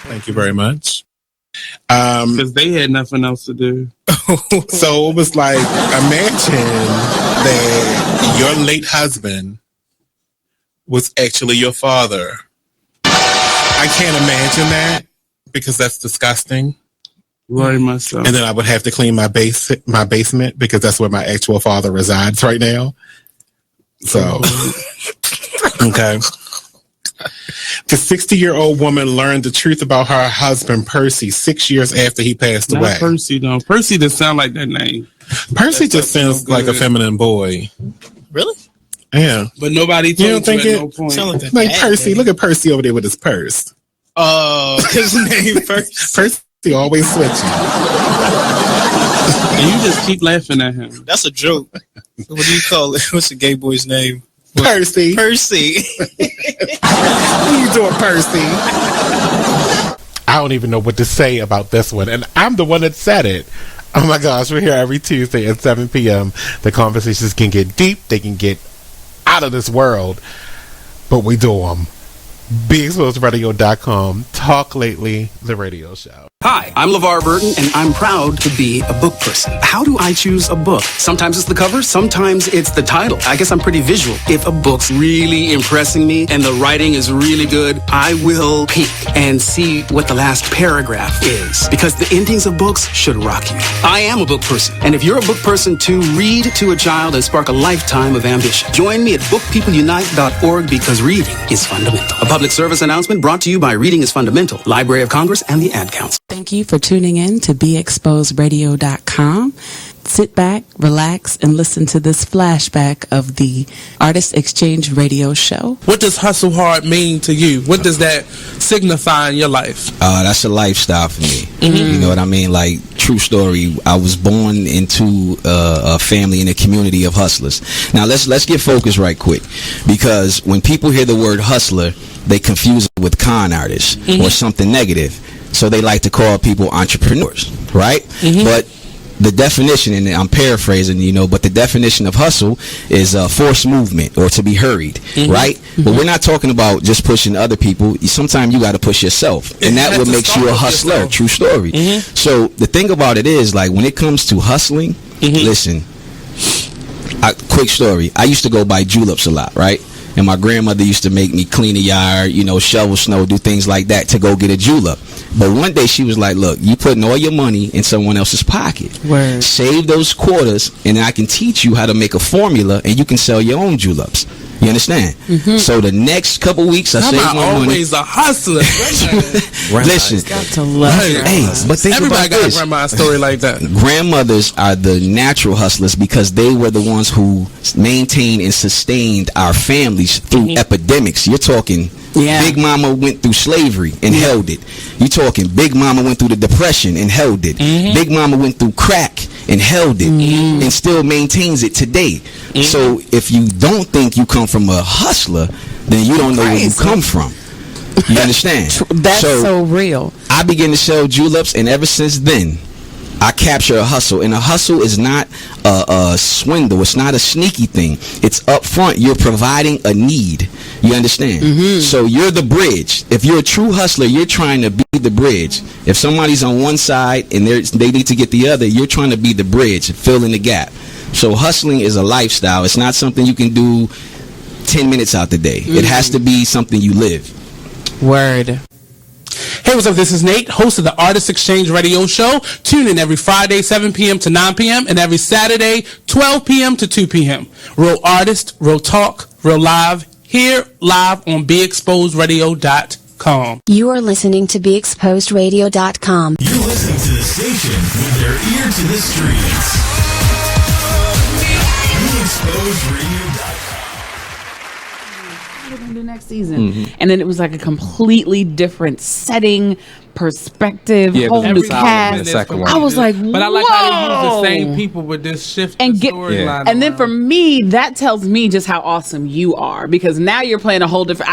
Thank you very much. Because they had nothing else to do. So it was like, imagine that your late husband was actually your father. I can't imagine that because that's disgusting. Very much so. And then I would have to clean my basement because that's where my actual father resides right now. So, okay. The 60-year-old woman learned the truth about her husband, Percy, 6 years after he passed away. Not Percy, though. Percy doesn't sound like that name. Percy just sounds like a feminine boy. Really? Yeah. But nobody told you at no point. Sound like, Like Percy. Look at Percy over there with his purse. His name first. Percy always switching. And you just keep laughing at him. That's a joke. What do you call it? What's the gay boy's name? Percy. Percy. What are you doing, Percy? I don't even know what to say about this one. And I'm the one that said it. Oh my gosh, we're here every Tuesday at 7 p.m. The conversations can get deep. They can get out of this world. But we do them. BeExposedRadio.com. Talk Lately, the radio show. Hi, I'm LeVar Burton, and I'm proud to be a book person. How do I choose a book? Sometimes it's the cover, sometimes it's the title. I guess I'm pretty visual. If a book's really impressing me and the writing is really good, I will peek and see what the last paragraph is, because the endings of books should rock you. I am a book person, and if you're a book person too, read to a child and spark a lifetime of ambition. Join me at bookpeopleunite.org because reading is fundamental. A public service announcement brought to you by Reading is Fundamental, Library of Congress, and the Ad Council. Thank you for tuning in to BeExposedRadio.com. Sit back, relax, and listen to this flashback of the Artist Exchange Radio Show. What does hustle hard mean to you? What does that signify in your life? That's a lifestyle for me. You know what I mean? Like, true story. I was born into a family in a community of hustlers. Now let's get focused right quick, because when people hear the word hustler, they confuse it with con artists or something negative. So they like to call people entrepreneurs, right? But the definition, and I'm paraphrasing, but the definition of hustle is forced movement or to be hurried, right? But we're not talking about just pushing other people. Sometimes you got to push yourself, and that what makes you a hustler. True story. So the thing about it is, like, when it comes to hustling, listen, quick story. I used to go buy juleps a lot, right? And my grandmother used to make me clean the yard, shovel snow, do things like that to go get a julep. But one day she was like, look, you putting all your money in someone else's pocket. Word. Save those quarters, and I can teach you how to make a formula, and you can sell your own juleps. You understand? So the next couple weeks, I saved my money. Always a hustler. Listen, got to love but think everybody about got this. a grandma's story like that. Grandmothers are the natural hustlers because they were the ones who maintained and sustained our families through epidemics. You're talking Big Mama went through slavery and held it. You're talking Big Mama went through the Depression and held it. Big Mama went through crack and held it and still maintains it today. So if you don't think you come from a hustler, then you don't know where you come from. You understand? That's so real. I began to sell juleps, and ever since then, I capture a hustle. And a hustle is not a swindle. It's not a sneaky thing. It's up front. You're providing a need. You understand? So you're the bridge. If you're a true hustler, you're trying to be the bridge. If somebody's on one side and they need to get the other, you're trying to be the bridge, fill in the gap. So hustling is a lifestyle. It's not something you can do 10 minutes out the day. It has to be something you live. Word. Hey, what's up? This is Nate, host of the Artist Exchange Radio Show. Tune in every Friday, 7 p.m. to 9 p.m. and every Saturday, 12 p.m. to 2 p.m. Real artist, real talk, real live, here live on BeExposedRadio.com. You are listening to BeExposedRadio.com. You're listening to the station with their ear to the streets. BeExposedRadio.com. Do next season, and then it was like a completely different setting, perspective, whole new cast. I was like, but I like how they use the same people with this shift and storyline. And then for me, that tells me just how awesome you are, because now you're playing a whole different.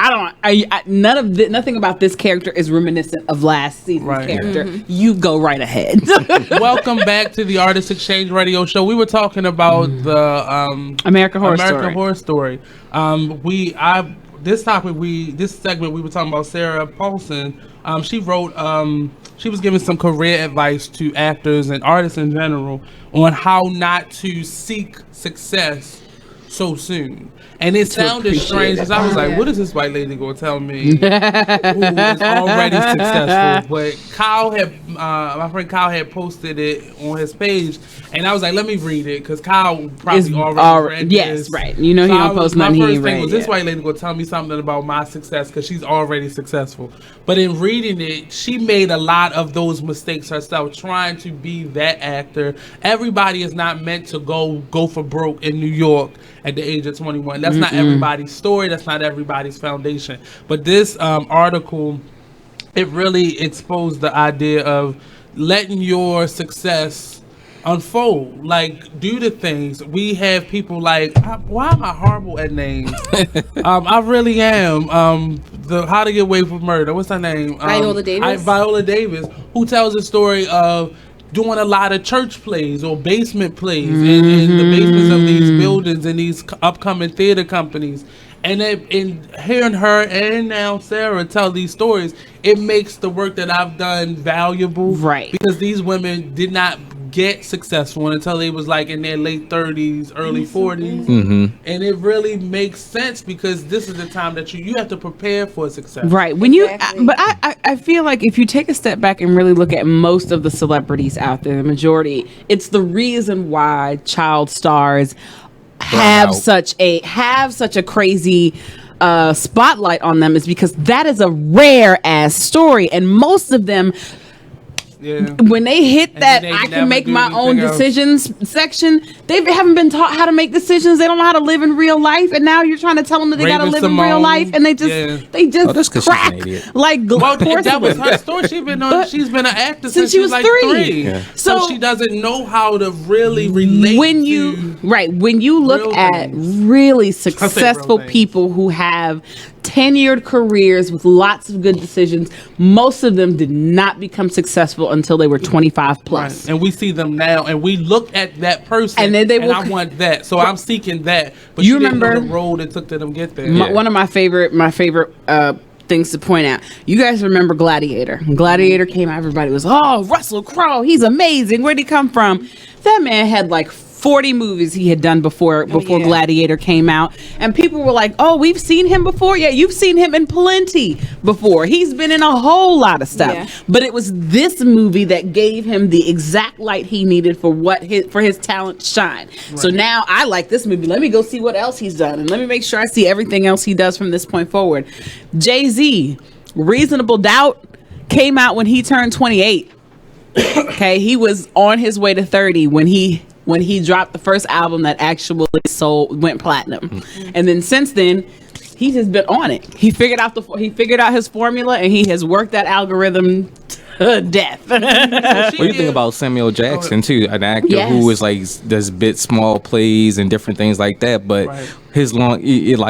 Nothing about this character is reminiscent of last season's character. You go right ahead. Welcome back to the Artist Exchange Radio Show. We were talking about the American Horror Story. This segment we were talking about Sarah Paulson. She wrote. She was giving some career advice to actors and artists in general on how not to seek success so soon. And it sounded strange because I was like, what is this white lady going to tell me who is already successful? But Kyle had, my friend Kyle had posted it on his page, and I was like, let me read it, because Kyle probably already read this. Right. You know, he don't post nothing he ain't read. My first thing was, this white lady going to tell me something about my success because she's already successful. But in reading it, she made a lot of those mistakes herself, trying to be that actor. Everybody is not meant to go for broke in New York at the age of 21. That's not everybody's story. That's not everybody's foundation. But this article, it really exposed the idea of letting your success unfold. Like, do the things. We have people like, why am I horrible at names? I really am. The How to Get Away with Murder. What's her name? Viola Davis. Viola Davis, who tells a story of doing a lot of church plays or basement plays in the basements of these buildings and these upcoming theater companies. And in hearing her and now Sarah tell these stories, it makes the work that I've done valuable. Right. Because these women did not get successful until they was like in their late 30s, early 40s. And it really makes sense, because this is the time that you have to prepare for success. Right. When but I feel like if you take a step back and really look at most of the celebrities out there, the majority, it's the reason why child stars have such a crazy spotlight on them is because that is a rare ass story, and most of them, when they hit that I can make my own decisions section, they haven't been taught how to make decisions. They don't know how to live in real life, and now you're trying to tell them that they got to live in real life, and they just crack like that was her story. She's been an actor since she was like 3. So she doesn't know how to really relate. When you look at really successful people who have tenured careers with lots of good decisions, most of them did not become successful until they were 25 plus. Right. And we see them now, and we look at that person, and then I want that, so I'm seeking that. But you remember didn't know the road it took to them get there. One of my favorite things to point out. You guys remember Gladiator? When Gladiator came out, everybody was, oh, Russell Crowe, he's amazing. Where'd he come from? That man had like 40 movies he had done before Gladiator came out, and people were like, oh, we've seen him before. Yeah, you've seen him in plenty before. He's been in a whole lot of stuff, but it was this movie that gave him the exact light he needed for his talent to shine. So now I like this movie. Let me go see what else he's done, and let me make sure I see everything else he does from this point forward. Jay-Z, Reasonable Doubt came out when he turned 28. Okay, he was on his way to 30 when he dropped the first album that actually went platinum. And then since then, he's just been on it. He figured out his formula, and he has worked that algorithm to death. What do you think about Samuel Jackson too, an actor who is like does small plays and different things like that, but his longevity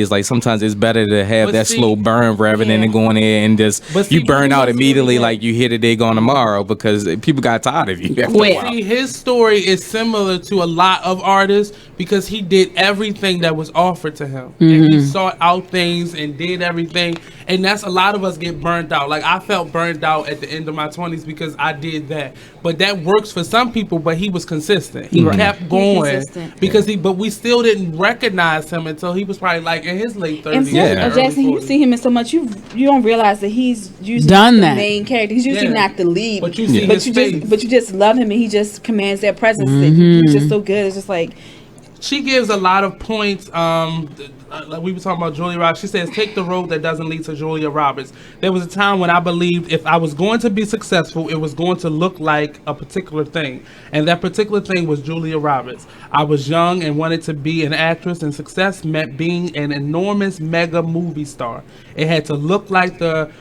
is like sometimes it's better to have slow burn rather than going in and just you burn out immediately like you hit a day gone tomorrow because people got tired of you. His story is similar to a lot of artists because he did everything that was offered to him, and he sought out things and did everything, and that's a lot of us get burnt out. Like I felt burned out at the end of my 20s because I did that, but that works for some people. But he was consistent. He kept going because but we still didn't recognize him until he was probably like in his late 30s. And Jackson, you see him in so much, you don't realize that he's usually the main character. He's usually not the lead, but you see but you just love him, and he just commands that presence. He's just so good. It's just like she gives a lot of points. Like we were talking about Julia Roberts. She says, take the road that doesn't lead to Julia Roberts. There was a time when I believed if I was going to be successful, it was going to look like a particular thing. And that particular thing was Julia Roberts. I was young and wanted to be an actress, and success meant being an enormous mega movie star. It had to look like the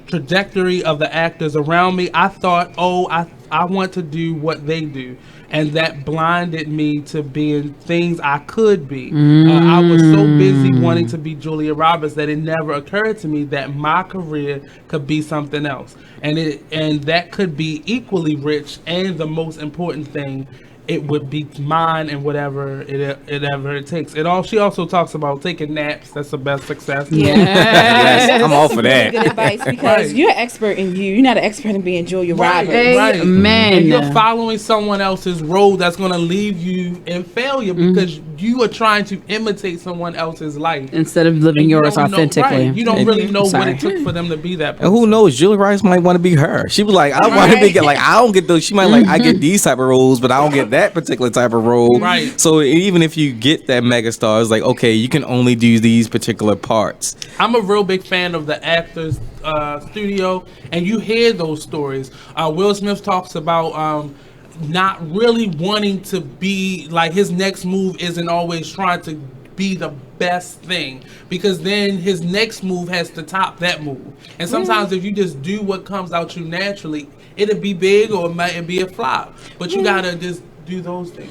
trajectory of the actors around me, I thought, I want to do what they do. And that blinded me to being things I could be. I was so busy wanting to be Julia Roberts that it never occurred to me that my career could be something else. And that could be equally rich, and the most important thing, it would be mine and whatever it takes. She also talks about taking naps. That's the best success. Yes. I'm all for that. Good advice, because you're an expert in you. You're not an expert in being Julia Roberts. Amen. And you're following someone else's road that's going to leave you in failure because you are trying to imitate someone else's life instead of living yours authentically. You don't really know what it took for them to be that person. And who knows? Julia Roberts might want to be her. She was like, I want to be like, I don't get those. She might like, I get these type of roles, but I don't get that particular type of role. Right. So even if you get that megastar, it's like, okay, you can only do these particular parts. I'm a real big fan of the Actors Studio, and you hear those stories. Will Smith talks about not really wanting to be like, his next move isn't always trying to be the best thing, because then his next move has to top that move. And sometimes if you just do what comes out you naturally, it'll be big or it might be a flop. But you gotta just do those things.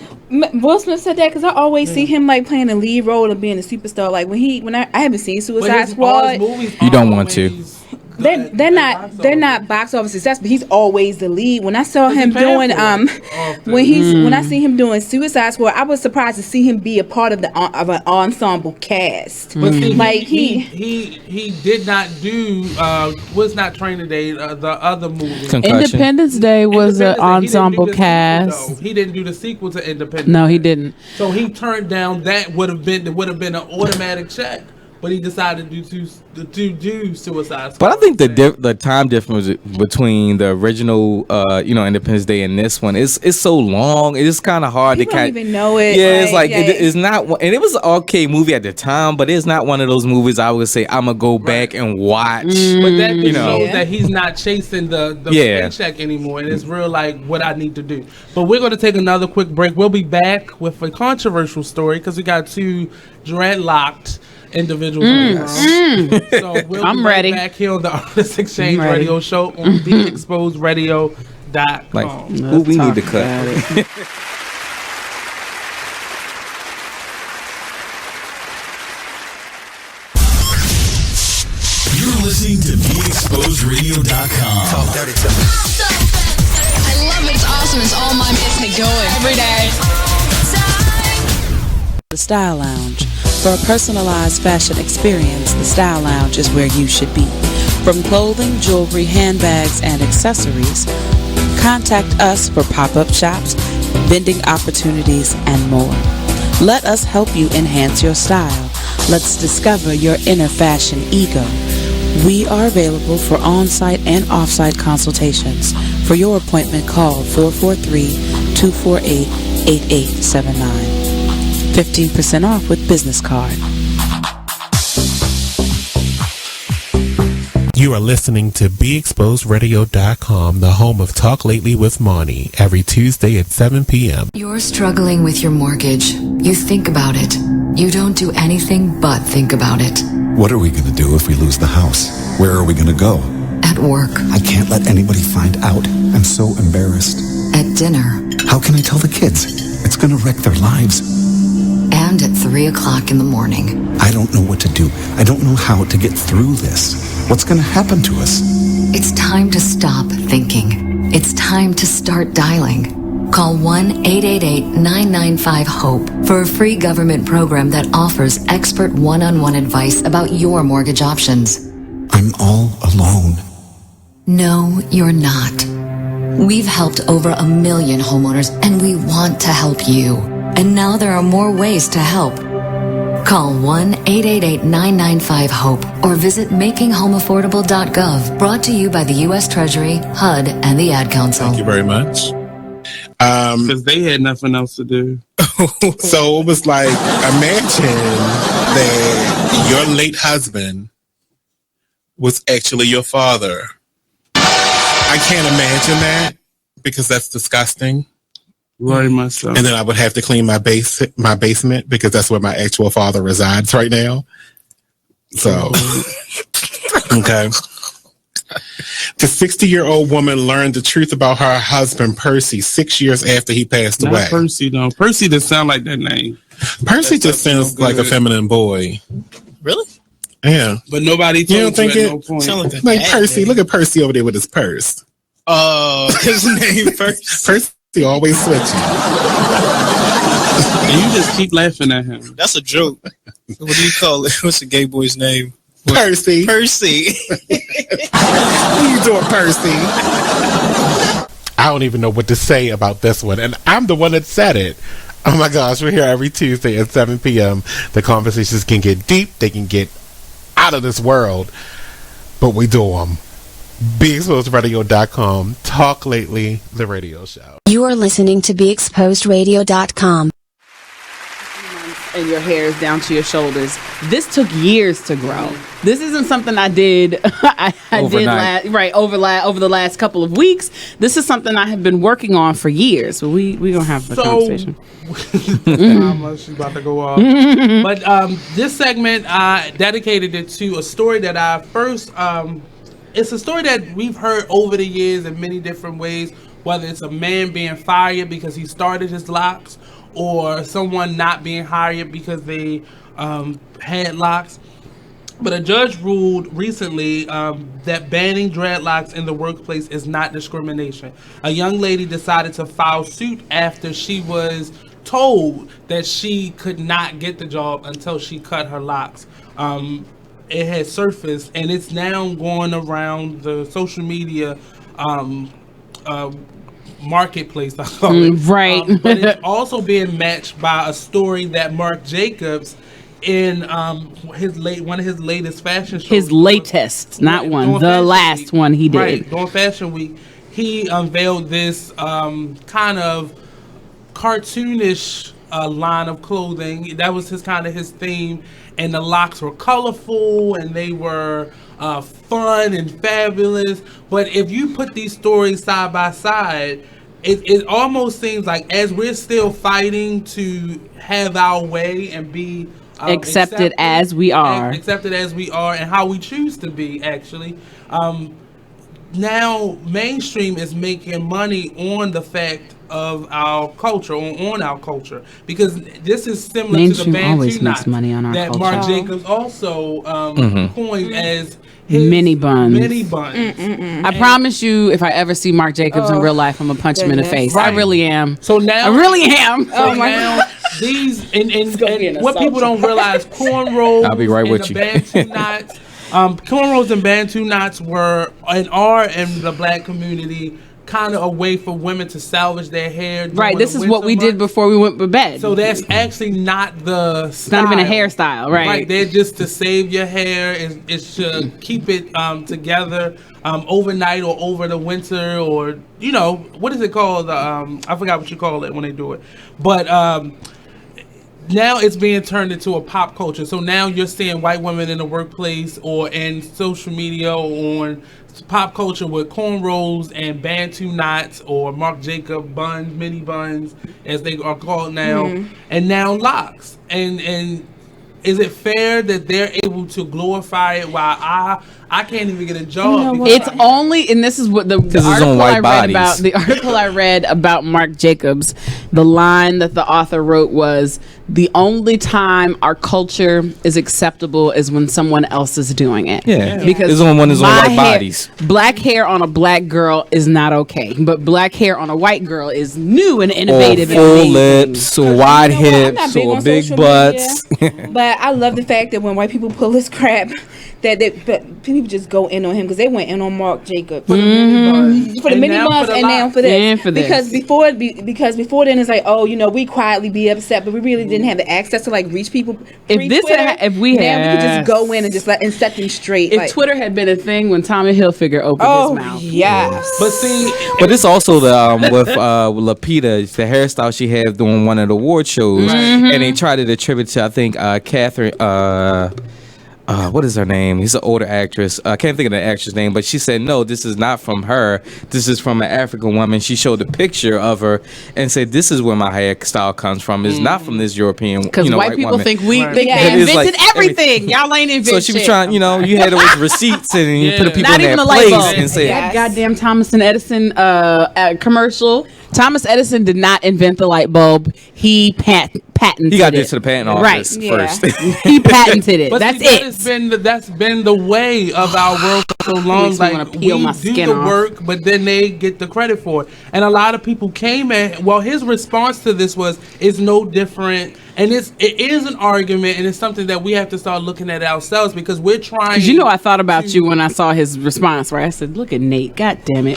Will Smith said that because I always see him like playing a lead role of being a superstar. Like when I haven't seen Suicide Squad. You don't want to. They're not box office success, but he's always the lead. When I saw him doing when I see him doing Suicide Squad, I was surprised to see him be a part of an ensemble cast. But see, like he did not do was not Training Day, the other movie. Independence Day was an ensemble cast. He didn't do the sequel to Independence. No, he didn't. So he turned down that would have been an automatic check. But he decided to do Suicide Squad. But I think the time difference between the original, Independence Day and this one is so long. It's kind of hard People to don't even know it. Yeah, it's like it's not, and it was an okay movie at the time, but it's not one of those movies I would say I'm gonna go back and watch. But that shows that he's not chasing the paycheck anymore, and it's real like what I need to do. But we're gonna take another quick break. We'll be back with a controversial story because we got two dreadlocked individuals. So we'll be right back here on the Artist Exchange Radio Show on BeExposedRadio.com. Like, who we need to cut? You're listening to BeExposedRadio.com. Talk dirty to me. I love it. It's awesome. It's all mine. Gets me going every day. The Style Lounge. For a personalized fashion experience, the Style Lounge is where you should be. From clothing, jewelry, handbags, and accessories, contact us for pop-up shops, vending opportunities, and more. Let us help you enhance your style. Let's discover your inner fashion ego. We are available for on-site and off-site consultations. For your appointment, call 443-248-8879. 15% off with business card. You are listening to BeExposedRadio.com, the home of Talk Lately with Monty, every Tuesday at 7 p.m. You're struggling with your mortgage. You think about it. You don't do anything but think about it. What are we going to do if we lose the house? Where are we going to go? At work. I can't let anybody find out. I'm so embarrassed. At dinner. How can I tell the kids? It's going to wreck their lives. And at 3 o'clock in the morning. I don't know what to do. I don't know how to get through this. What's going to happen to us? It's time to stop thinking. It's time to start dialing. Call 1-888-995-HOPE for a free government program that offers expert one-on-one advice about your mortgage options. I'm all alone. No, you're not. We've helped over 1 million homeowners, and we want to help you. And now there are more ways to help. Call 1-888-995-HOPE or visit makinghomeaffordable.gov. Brought to you by the U.S. Treasury, HUD, and the Ad Council. Thank you very much. Because they had nothing else to do. So it was like, imagine that your late husband was actually your father. I can't imagine that because that's disgusting. Very much so. And then I would have to clean my basement because that's where my actual father resides right now. So, okay. The 60-year-old woman learned the truth about her husband, Percy, 6 years after he passed away. Not Percy, though. Percy doesn't sound like that name. Percy just sounds like a feminine boy. Really? Yeah. But nobody told you at no point. Sound like, Like Percy. Look at Percy over there with his purse. His name first. Percy always switching. And you just keep laughing at him. That's a joke. What do you call it? What's the gay boy's name? Percy. Percy. What are you doing, Percy? I don't even know what to say about this one. And I'm the one that said it. Oh my gosh, we're here every Tuesday at 7 p.m. The conversations can get deep. They can get out of this world. But we do them. BeExposedRadio.com. Talk Lately, the radio show. You are listening to BeExposedRadio.com. And your hair is down to your shoulders. This took years to grow. This isn't something I did. I did over the last couple of weeks. This is something I have been working on for years. So we gonna have a conversation. How much she's about to go off. But this segment, I dedicated it to a story that I first. It's a story that we've heard over the years in many different ways. Whether it's a man being fired because he started his locks, or someone not being hired because they had locks. But a judge ruled recently that banning dreadlocks in the workplace is not discrimination. A young lady decided to file suit after she was told that she could not get the job until she cut her locks. It had surfaced, and it's now going around the social media marketplace, I call it. Right. But it's also being matched by a story that Marc Jacobs in one of his latest fashion shows. His latest, not one, the last one he did. Right, during Fashion Week, he unveiled this kind of cartoonish line of clothing. That was his theme, and the locks were colorful and they were fun and fabulous. But if you put these stories side by side, it almost seems like as we're still fighting to have our way and be accepted as we are, and how we choose to be, actually. Now mainstream is making money on the fact of our culture, on our culture, because this is similar mainstream to the always Bantu makes money on our that culture. Marc Jacobs also coined as his mini buns. I promise you, if I ever see Marc Jacobs in real life, I'm gonna punch him in the face. Right. I really am. So now, I really am. So now these and what people don't realize, cornrows. I'll be right with and you. The Bantu knots. Cornrows and Bantu knots were and are in the black community kind of a way for women to salvage their hair. Right, this is what we did before we went to bed. So that's actually not the It's not even a hairstyle, right? Right, they're just to save your hair. It's to keep it together overnight or over the winter, or what is it called? I forgot what you call it when they do it, but. Now it's being turned into a pop culture. So now you're seeing white women in the workplace or in social media or on pop culture with cornrows and Bantu knots or Marc Jacob buns, mini buns, as they are called now, and now locks. And is it fair that they're able to glorify it while I can't even get a job? It's only, and this is what the article I read about. The article I read about Marc Jacobs, the line that the author wrote was, "The only time our culture is acceptable is when someone else is doing it." Yeah, because it's on one is on white bodies. Black hair on a black girl is not okay, but black hair on a white girl is new and innovative. Or full lips, or wide hips, or big butts. But I love the fact that when white people pull this crap, that people just go in on him because they went in on Marc Jacobs for the mini buns and now for this. And for this. Because before then it's like, we quietly be upset, but we really didn't have the access to reach people. If we could just go in and just and set them straight. If Twitter had been a thing when Tommy Hilfiger opened his mouth. Yes. But it's also the with Lapita, the hairstyle she had during one of the award shows, and they tried to attribute to I think Catherine. what is her name? He's an older actress. I can't think of the actress name, but she said, no, this is not from her. This is from an African woman. She showed a picture of her and said, this is where my hairstyle comes from. It's not from this European, because white people woman. think they It is invented like everything. Y'all ain't invented So she was shit. trying, you had those receipts and you put the people Not in even their a light place bulb. and said, That goddamn Thomas and Edison commercial. Thomas Edison did not invent the light bulb. He patented he got it. this to the patent office first. He patented it. But That's see, it. That's been the way of our world for so long. Makes me wanna Like, peel we my do skin the off. work, but then they get the credit for it. And a lot of people came at, well, his response to this was, it's no different. And it is an argument, and it's something that we have to start looking at ourselves, because we're trying. Because I thought about you when I saw his response, right? I said, look at Nate. God damn it.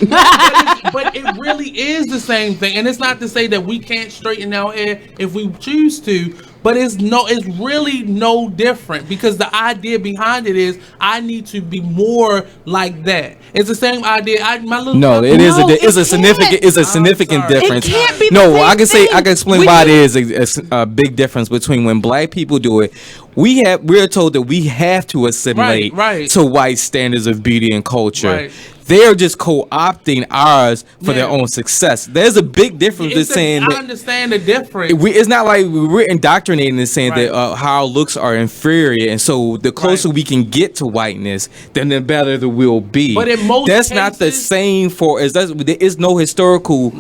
But it really is the same thing, and it's not to say that we can't straighten our hair if we choose to, but it's really no different, because the idea behind it is I need to be more like that. It's the same idea. It's a significant difference. It can't be. I can explain why it is a big difference between when black people do it. We're told that we have to assimilate to white standards of beauty and culture. Right. They're just co-opting ours for their own success. There's a big difference in saying I that. understand the difference. It's not like we're indoctrinating and saying that how our looks are inferior, and so the closer we can get to whiteness, then the better the we'll be. But in most that's not the same there is no historical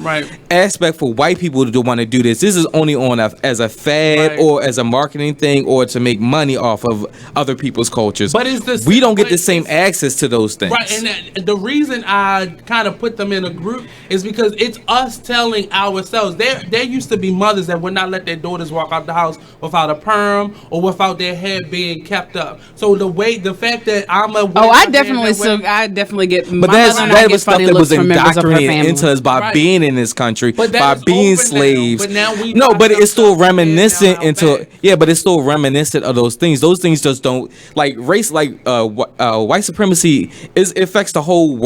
aspect for white people to want to do this. This is only on as a fad or as a marketing thing or to make money off of other people's cultures. But we don't get the same access to those things. Right, and the reason I kind of put them in a group is because it's us telling ourselves. There used to be mothers that would not let their daughters walk out the house without a perm or without their hair being kept up. So the fact that I'm a I definitely get. But that was stuff that was indoctrinated into us by being in this country, by being slaves. But it's still reminiscent but it's still reminiscent of those things. Those things just don't like race, like white supremacy. It affects the whole world.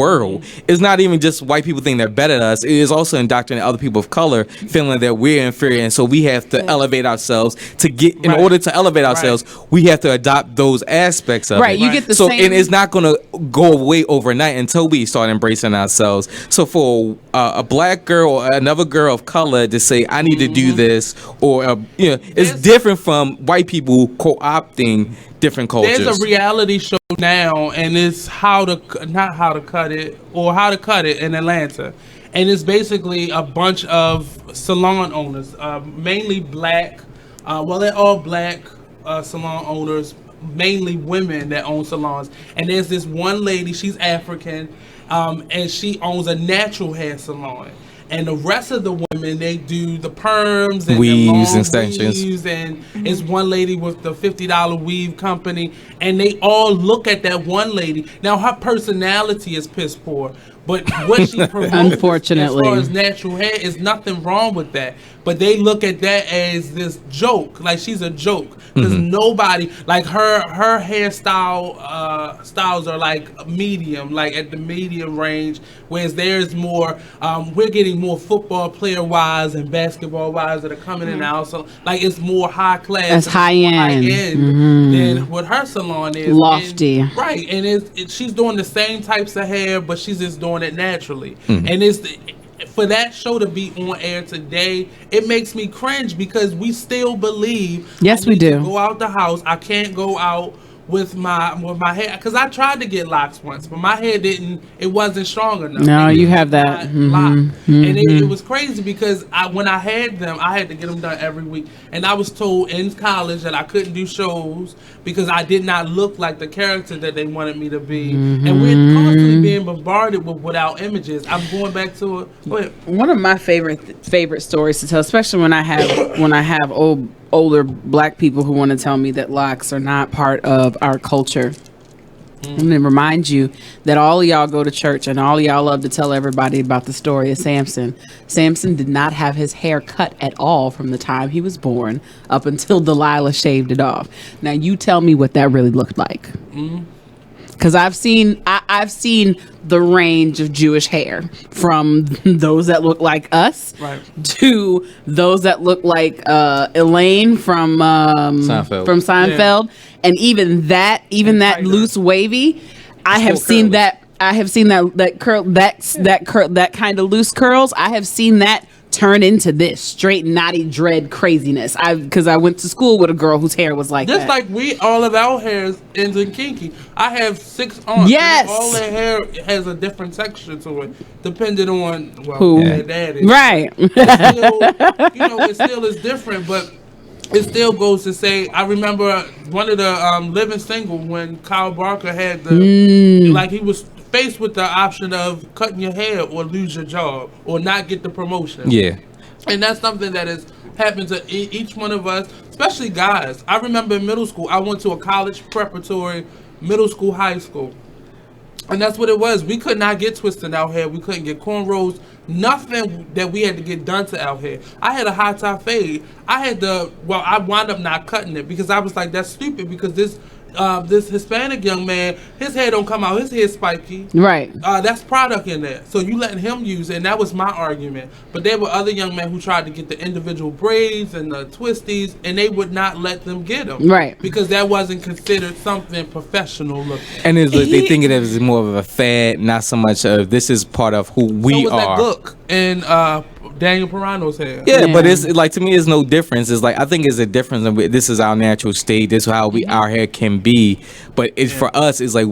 It's not even just white people think they're better than us. It is also indoctrinating other people of color, feeling that we're inferior, and so we have to elevate ourselves in order to elevate ourselves. We have to adopt those aspects of it. You get the same. And it's not going to go away overnight until we start embracing ourselves. So for a black girl or another girl of color to say, I need to do this, or it's different from white people co-opting different cultures. There's a reality show now, and it's how to cut it in Atlanta, and it's basically a bunch of salon owners, mainly black. They're all black salon owners, mainly women that own salons. And there's this one lady, she's African, and she owns a natural hair salon. And the rest of the women, they do the perms and weaves the long and extensions. weaves, and it's one lady with the $50 weave company, and they all look at that one lady. Now her personality is piss poor, but what she promotes, unfortunately, as far as natural hair, is nothing wrong with that. But they look at that as this joke, like she's a joke, because nobody, like her hairstyle styles are like medium, like at the medium range, whereas there's more. We're getting more football player wise and basketball wise that are coming in now, so like it's more high class, that's high end than what her salon is, lofty, right? And she's doing the same types of hair, but she's just doing it naturally, and for that show to be on air today, it makes me cringe, because we still believe. Yes, we do. Go out the house. I can't go out with my hair, because I tried to get locks once, but my hair wasn't strong enough. No, you have that. And it was crazy, because when I had them, I had to get them done every week, and I was told in college that I couldn't do shows because I did not look like the character that they wanted me to be. And we're constantly being bombarded with our images. I'm going back to it. One of my favorite stories to tell, especially when I have older black people who want to tell me that locks are not part of our culture. I'm going to remind you that all of y'all go to church, and all of y'all love to tell everybody about the story of Samson. Samson did not have his hair cut at all from the time he was born up until Delilah shaved it off. Now you tell me what that really looked like. because I've seen the range of Jewish hair, from those that look like us to those that look like Elaine from Seinfeld, and even that loose wavy. I have seen that kind of loose curls. I have seen that turn into this straight knotty dread craziness. Because I went to school with a girl whose hair was like just that. like all of our hair ends in kinky. I have 6 aunts. Yes, and all their hair has a different texture to it, depending on who their dad is. Right. It still is different, but it still goes to say, I remember one of the Living Single when Kyle Barker had he was faced with the option of cutting your hair or lose your job or not get the promotion. Yeah. And that's something that has happened to each one of us, especially guys. I remember in middle school, I went to a college preparatory, middle school, high school. And that's what it was. We could not get twisted in our hair. We couldn't get cornrows. Nothing that we had to get done to our hair. I had a high top fade. I wound up not cutting it because I was like, that's stupid because this Hispanic young man, his hair don't come out. His hair's spiky. Right. That's product in there. So you letting him use it, and that was my argument. But there were other young men who tried to get the individual braids and the twisties, and they would not let them get them. Right. Because that wasn't considered something professional looking. And they think it is more of a fad, not so much of this is part of who we so was are. That look and Daniel Pirano's hair. Yeah, but it's like, to me, it's no difference. It's like, I think it's a difference. This is our natural state. This is how our hair can be. But it's for us, it's like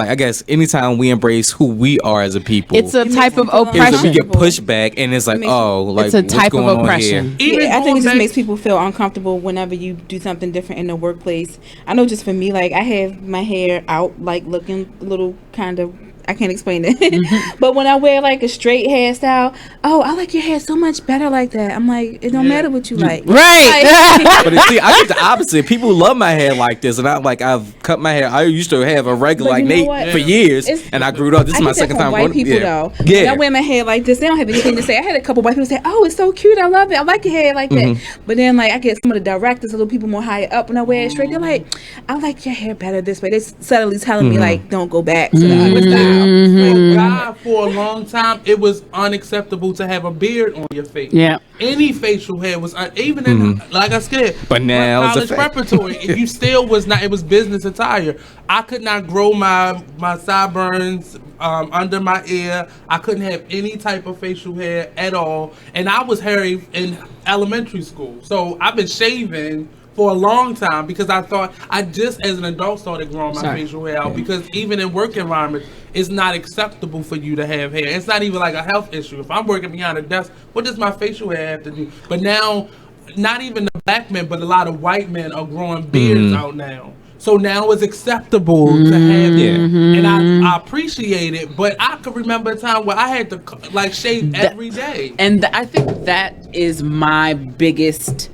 I guess anytime we embrace who we are as a people, it's a type of oppression. We get pushed back, and it's like, it's a type of oppression. I think it just makes people feel uncomfortable whenever you do something different in the workplace. I know, just for me, like, I have my hair out, like, looking a little kind of, I can't explain it. But when I wear like a straight hairstyle, I like your hair so much better like that. I'm like, it don't matter what you like. Right. But see, I get the opposite. People love my hair like this, and I'm like, I've cut my hair. I used to have a regular like Nate for years, and I grew it up. This is my second time. White people though. When I wear my hair like this, they don't have anything to say. I had a couple white people say, "Oh, it's so cute. I love it. I like your hair like that." But then like I get some of the directors, a little people more higher up, when I wear it straight, they're like, "I like your hair better this way." They're subtly telling me like, "Don't go back to the other style." For God, for a long time, it was unacceptable to have a beard on your face. Yeah. Any facial hair was even in, like I said, but now college preparatory, you still was not. It was business attire. I could not grow my sideburns under my ear. I couldn't have any type of facial hair at all, and I was hairy in elementary school. So I've been shaving for a long time because I thought I just as an adult started growing my facial hair out because even in work environments it's not acceptable for you to have hair. It's not even like a health issue. If I'm working behind a desk, what does my facial hair have to do? But now, not even the black men, but a lot of white men are growing beards out now. So now it's acceptable to have it, and I appreciate it. But I could remember a time where I had to like shave every day. And I think that is my biggest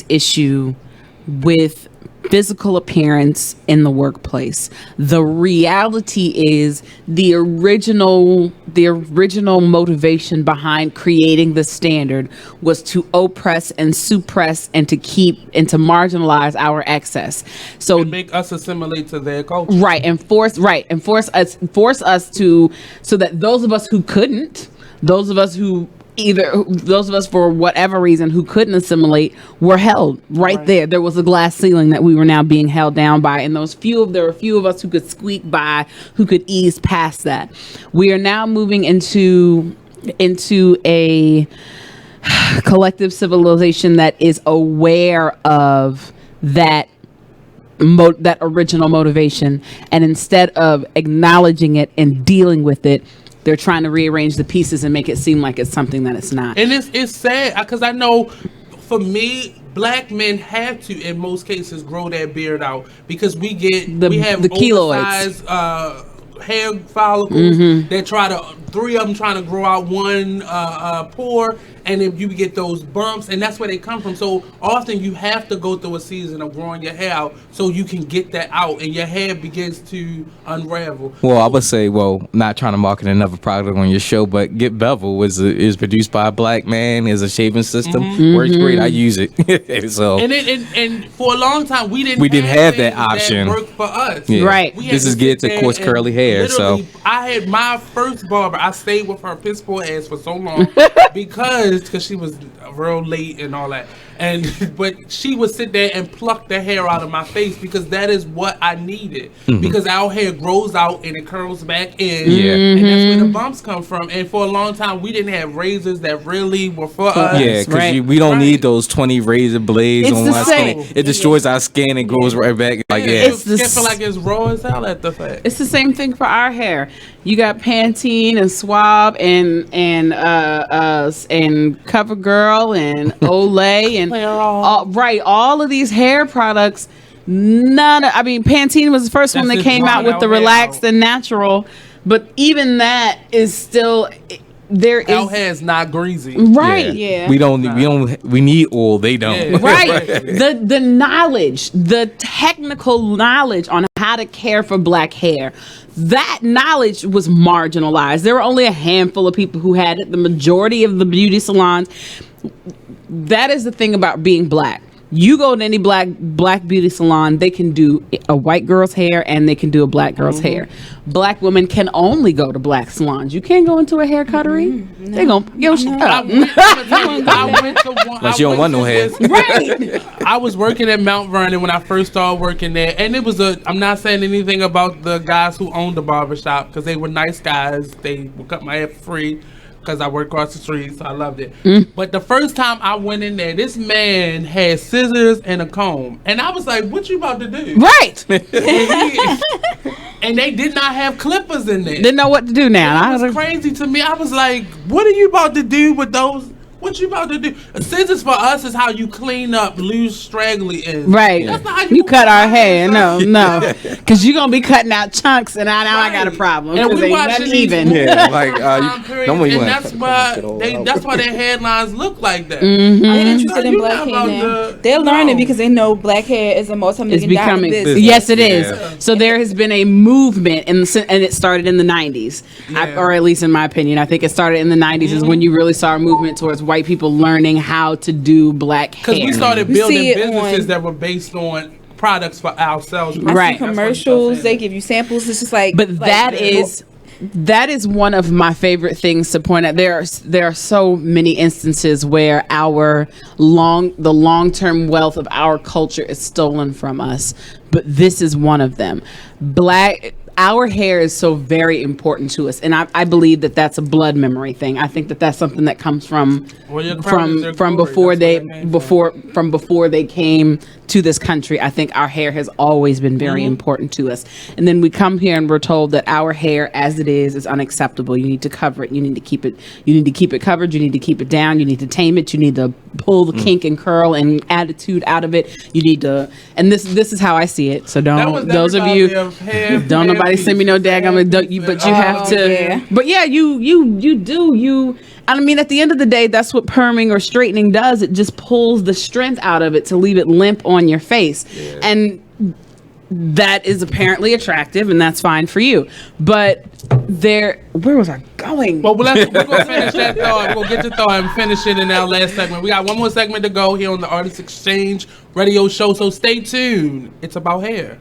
issue with physical appearance in the workplace. The reality is the original motivation behind creating the standard was to oppress and suppress and to marginalize our excess. So and make us assimilate to their culture. Force us to, so that those of us who couldn't, those of us for whatever reason who couldn't assimilate were held right there. There was a glass ceiling that we were now being held down by, and there were a few of us who could squeak by, who could ease past that. We are now moving into a collective civilization that is aware of that original motivation, and instead of acknowledging it and dealing with it, they're trying to rearrange the pieces and make it seem like it's something that it's not. And it's sad because I know for me, black men have to, in most cases, grow their beard out because we have the keloids. oversized hair follicles that try to 3 of them trying to grow out one pore, and then you get those bumps, and that's where they come from. So often you have to go through a season of growing your hair out so you can get that out, and your hair begins to unravel. Well, I would say, not trying to market another product on your show, but Get Bevel is produced by a black man, is a shaving system. Works great. I use it. So and for a long time we didn't have that option. That worked for us. Yeah. Right. This is get to coarse curly hair. So I had my first barber. I stayed with her piss poor ass for so long because she was real late and all that. But she would sit there and pluck the hair out of my face because that is what I needed. Because our hair grows out and it curls back in. Yeah. And that's where the bumps come from. And for a long time, we didn't have razors that really were for us. Yeah, because we don't need those 20 razor blades on our skin. It destroys our skin and goes right back. Like, It feel like it's raw as hell at the fact. It's the same thing for our hair. You got Pantene and Swab and CoverGirl and Olay and all of these hair products. Pantene was the first one that came out with the relaxed and natural, but even that is still Our hair is not greasy. Right. Yeah. We need oil. They don't. Yeah. Right. The knowledge, the technical knowledge on how to care for black hair, that knowledge was marginalized. There were only a handful of people who had it. The majority of the beauty salons. That is the thing about being black. You go to any black beauty salon, they can do a white girl's hair and they can do a black girl's hair. Black women can only go to black salons. You can't go into a hair cuttery. They gonna shut up. I went to one. Unless you don't want no hair. Right. I was working at Mount Vernon when I first started working there, and it was I'm not saying anything about the guys who owned the barbershop because they were nice guys. They would cut my hair for free. Because I worked across the street, so I loved it. But the first time I went in there, this man had scissors and a comb. And I was like, what you about to do? Right. And they did not have clippers in there. Didn't know what to do now. It was crazy to me. I was like, what are you about to do with those? What you about to do? Scissors for us is how you clean up loose, straggly ends. Right. That's not how you cut our hair. No. Because you're going to be cutting out chunks, and now I got a problem. And we watching even. Yeah, like, that's why their headlines look like that. They're interested in black hair now. They're learning because they know black hair is a multi-million-dollar business. Yes, it is. So there has been a movement, and it started in the 90s, or at least in my opinion. I think it started in the 90s is when you really saw a movement towards white people learning how to do black hair. Because we started building businesses that were based on products for ourselves. I see commercials, they give you samples. It's just like... But that is one of my favorite things to point out. There are so many instances where the long-term wealth of our culture is stolen from us. But this is one of them. Our hair is so very important to us, and I believe that that's a blood memory thing. I think that that's something that comes from before they came to this country. I think our hair has always been very important to us. And then we come here and we're told that our hair as it is unacceptable. You need to cover it. You need to keep it. You need to keep it covered. You need to keep it down. You need to tame it. You need to pull the kink and curl and attitude out of it. You need to, and this is how I see it. So don't nobody send me no daggum. But you have to. Yeah. But yeah, you do. I mean, at the end of the day, that's what perming or straightening does. It just pulls the strength out of it to leave it limp on your face. Yeah. And that is apparently attractive, and that's fine for you. But where was I going? Well, we're going to finish that thought. We'll get to thought and finish it in our last segment. We got one more segment to go here on the Artist Exchange radio show, so stay tuned. It's about hair.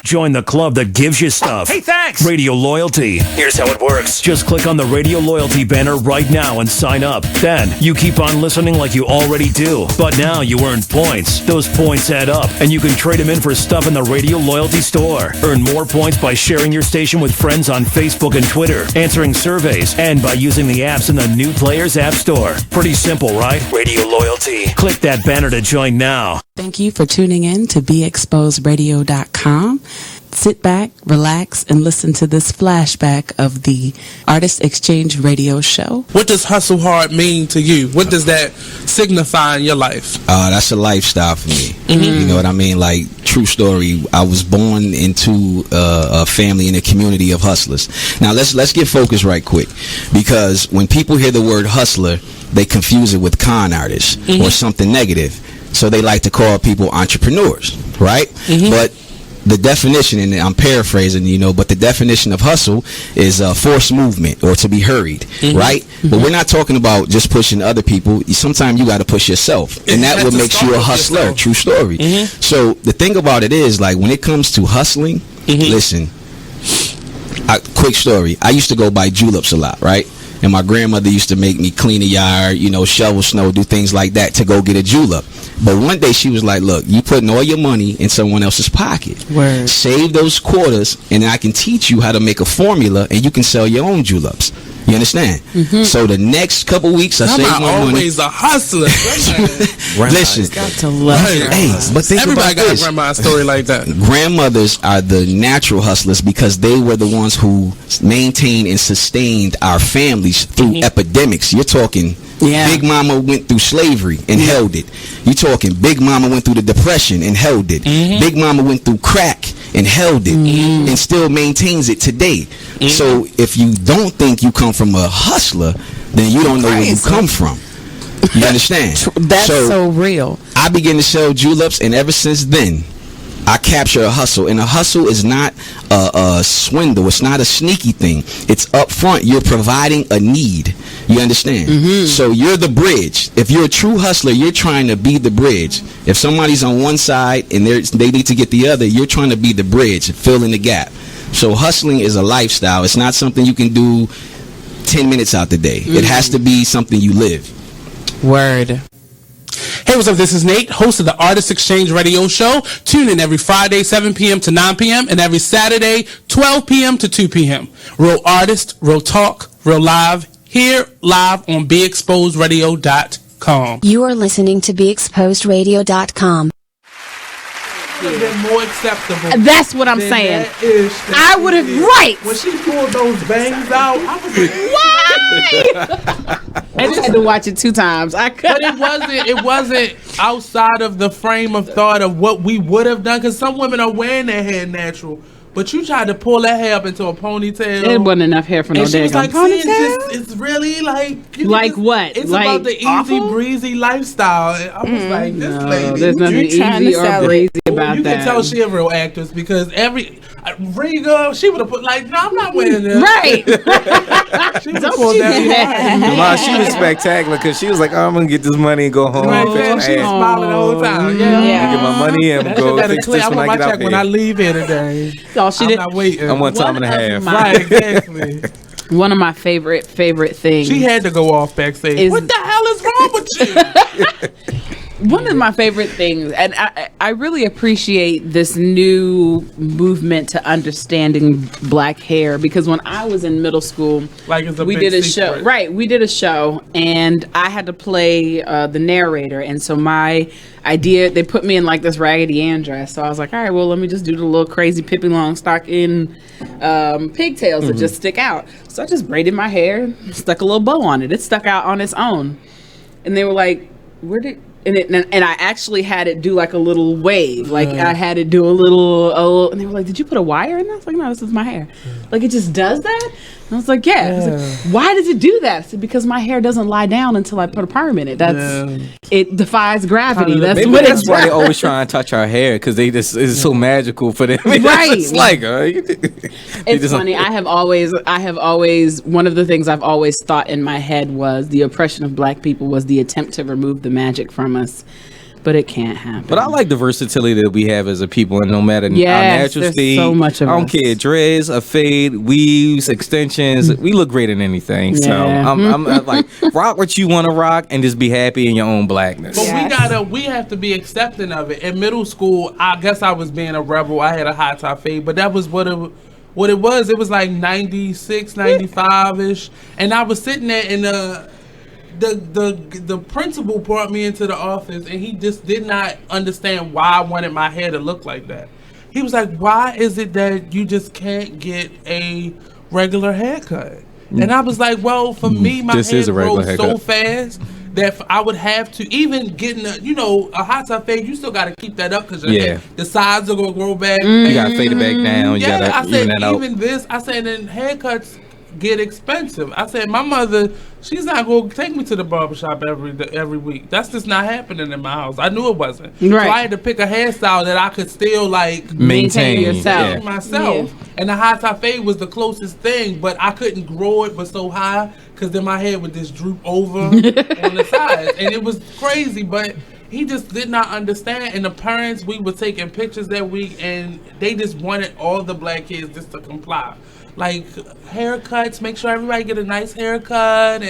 Join the club that gives you stuff. Hey, thanks! Radio Loyalty. Here's how it works. Just click on the Radio Loyalty banner right now and sign up. Then you keep on listening like you already do. But now you earn points. Those points add up, and you can trade them in for stuff in the Radio Loyalty store. Earn more points by sharing your station with friends on Facebook and Twitter, answering surveys, and by using the apps in the New Players App Store. Pretty simple, right? Radio Loyalty. Click that banner to join now. Thank you for tuning in to BeExposedRadio.com. Sit back, relax, and listen to this flashback of the Artist Exchange Radio Show. What does hustle hard mean to you? What does that signify in your life? That's a lifestyle for me. You know what I mean? Like, true story. I was born into a family and a community of hustlers. Now let's get focused right quick, because when people hear the word hustler, they confuse it with con artist or something negative. So they like to call people entrepreneurs, right? But the definition, and I'm paraphrasing, but the definition of hustle is forced movement or to be hurried, right? But we're not talking about just pushing other people. Sometimes you got to push yourself, and that what makes you a hustler. True story. So the thing about it is, like, when it comes to hustling, listen, quick story. I used to go buy juleps a lot, right? And my grandmother used to make me clean the yard, shovel snow, do things like that to go get a julep. But one day she was like, look, you putting all your money in someone else's pocket. Word. Save those quarters, and I can teach you how to make a formula, and you can sell your own juleps. You understand? So the next couple weeks, I saved my money. Always a hustler. Listen, got to love it. Hey, but think everybody about got this. a grandma story like that. Grandmothers are the natural hustlers because they were the ones who maintained and sustained our families through epidemics. You're talking Big Mama went through slavery and held it. You're talking Big Mama went through the Depression and held it. Big Mama went through crack and held it and still maintains it today. So if you don't think you come from a hustler, then you don't know where you come from. You understand? That's so real. I began to sell juleps, and ever since then, I capture a hustle. And a hustle is not a swindle. It's not a sneaky thing. It's up front. You're providing a need. You understand? So you're the bridge. If you're a true hustler, you're trying to be the bridge. If somebody's on one side and they need to get the other, you're trying to be the bridge, fill in the gap. So hustling is a lifestyle. It's not something you can do 10 minutes out the day. It has to be something you live. Word. Hey, what's up? This is Nate, host of the Artist Exchange Radio Show. Tune in every Friday, 7 p.m. to 9 p.m. and every Saturday, 12 p.m. to 2 p.m. Real artist, real talk, real live, here live on BeExposedRadio.com. You are listening to BeExposedRadio.com. Would have been more acceptable. That's what I'm saying. I would have, right. When she pulled those bangs out, I was like, why? I just had to watch it 2 times. I could. But it wasn't outside of the frame of thought of what we would have done, because some women are wearing their hair natural. But you tried to pull that hair up into a ponytail. It wasn't enough hair for no damn ponytail. It's really like what? It's like about the easy breezy lifestyle. And I was like, this lady. There's nothing easy or breezy about you that. You can tell she a real actress because Rega, she would have put no, I'm not wearing this. Right. She would have pulled that. Wow, she was spectacular because she was like, I'm gonna get this money and go home. Right, she was smiling the whole time. Yeah. Get my money and go fix this when I get out here. When I leave here today. She did. I'm not waiting. I'm 1 time and a half. Right, exactly. One of my favorite things. She had to go off backstage. What the hell is wrong with you? One of my favorite things, and I really appreciate this new movement to understanding black hair, because when I was in middle school, we did a show. Right, we did a show, and I had to play the narrator, and so my idea, they put me in like this Raggedy Ann dress, so I was like, all right, well, let me just do the little crazy Pippi Longstocking pigtails that just stick out. So I just braided my hair, stuck a little bow on it. It stuck out on its own, and they were like, and I actually had it do like a little wave, like I had it do a little, and they were like, "Did you put a wire in that?" I was like, "No, this is my hair." Like, it just does that. And I was like, "Yeah." I was like, "Why does it do that?" I said, "Because my hair doesn't lie down until I put a perm in it. It defies gravity. That's why they always try and touch our hair, because it's so magical for them. Right? It's like it's funny. I have always one of the things I've always thought in my head was the oppression of black people was the attempt to remove the magic from us. But it can't happen. But I like the versatility that we have as a people, and no matter our natural state, so much of I don't care, dreads, a fade, weaves, extensions, we look great in anything. So I'm like, rock what you want to rock and just be happy in your own blackness. But we have to be accepting of it. In middle school, I guess I was being a rebel. I had a high top fade, but that was what it was. It was like 96, 95-ish. And I was sitting there in the principal brought me into the office, and he just did not understand why I wanted my hair to look like that. He was like, why is it that you just can't get a regular haircut? And I was like, well, for me, my hair grows so fast that I would have to, even getting a hot top fade, you still got to keep that up because the sides are going to grow back. You got to fade it back down. You gotta I said, even that even this, I said, and haircuts get expensive. I said, my mother, she's not going to take me to the barbershop every week. That's just not happening in my house. I knew it wasn't. Right. So I had to pick a hairstyle that I could still maintain yourself. Myself. Yeah. And the high top fade was the closest thing, but I couldn't grow it but so high because then my head would just droop over on the sides. And it was crazy, but he just did not understand. And the parents, we were taking pictures that week, and they just wanted all the black kids just to comply. Like haircuts, make sure everybody get a nice haircut.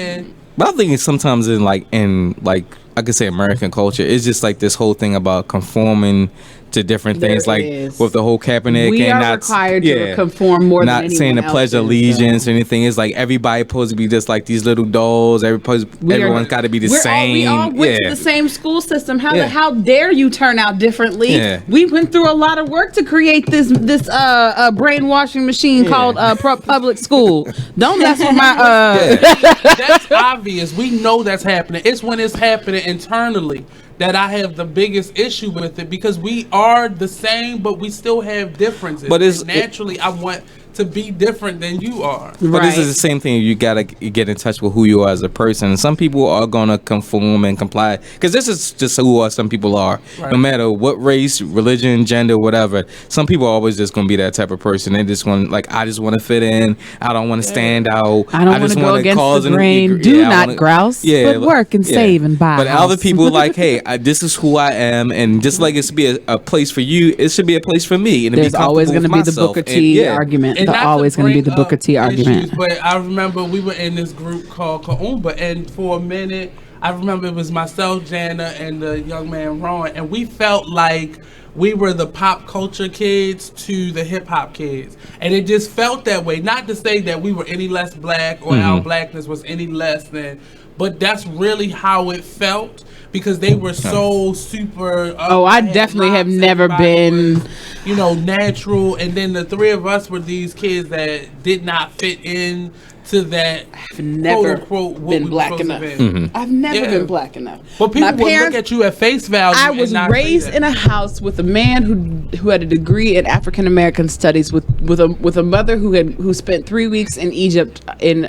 But I think it's sometimes in I could say American culture, it's just like this whole thing about conforming to different things, like with the whole Kaepernick we and are not required to conform more not than saying the anyone pledge of allegiance or anything. It's like everybody supposed to be just like these little dolls. Everyone's got to be the same. We all went to the same school system. How dare you turn out differently? We went through a lot of work to create this brainwashing machine called public school. Don't mess with my. That's obvious. We know that's happening. It's when it's happening internally that I have the biggest issue with it, because we are the same, but we still have differences. But naturally, I want to be different than you are. But this is the same thing. You gotta get in touch with who you are as a person. And some people are gonna conform and comply, because this is just who some people are. No matter what race, religion, gender, whatever. Some people are always just gonna be that type of person. They just want I just want to fit in. I don't want to stand out. I don't want to go against the grain. Do not grouse. But work and save and buy. But other people hey, this is who I am, and just like it should be a place for you, it should be a place for me. And there's always going to be the Booker T argument. There's always going to be the Booker T argument. But I remember we were in this group called Kaumba, and for a minute, I remember it was myself, Janna, and the young man Ron, and we felt like we were the pop culture kids to the hip hop kids, and it just felt that way. Not to say that we were any less black or our blackness was any less than, but that's really how it felt. Because they were so super. I definitely have never been, natural. And then the three of us were these kids that did not fit in to that. I've never been black enough. I've never been black enough. But people would look at you at face value. I was raised in a house with a man who had a degree in African American studies, with a mother who spent 3 weeks in Egypt in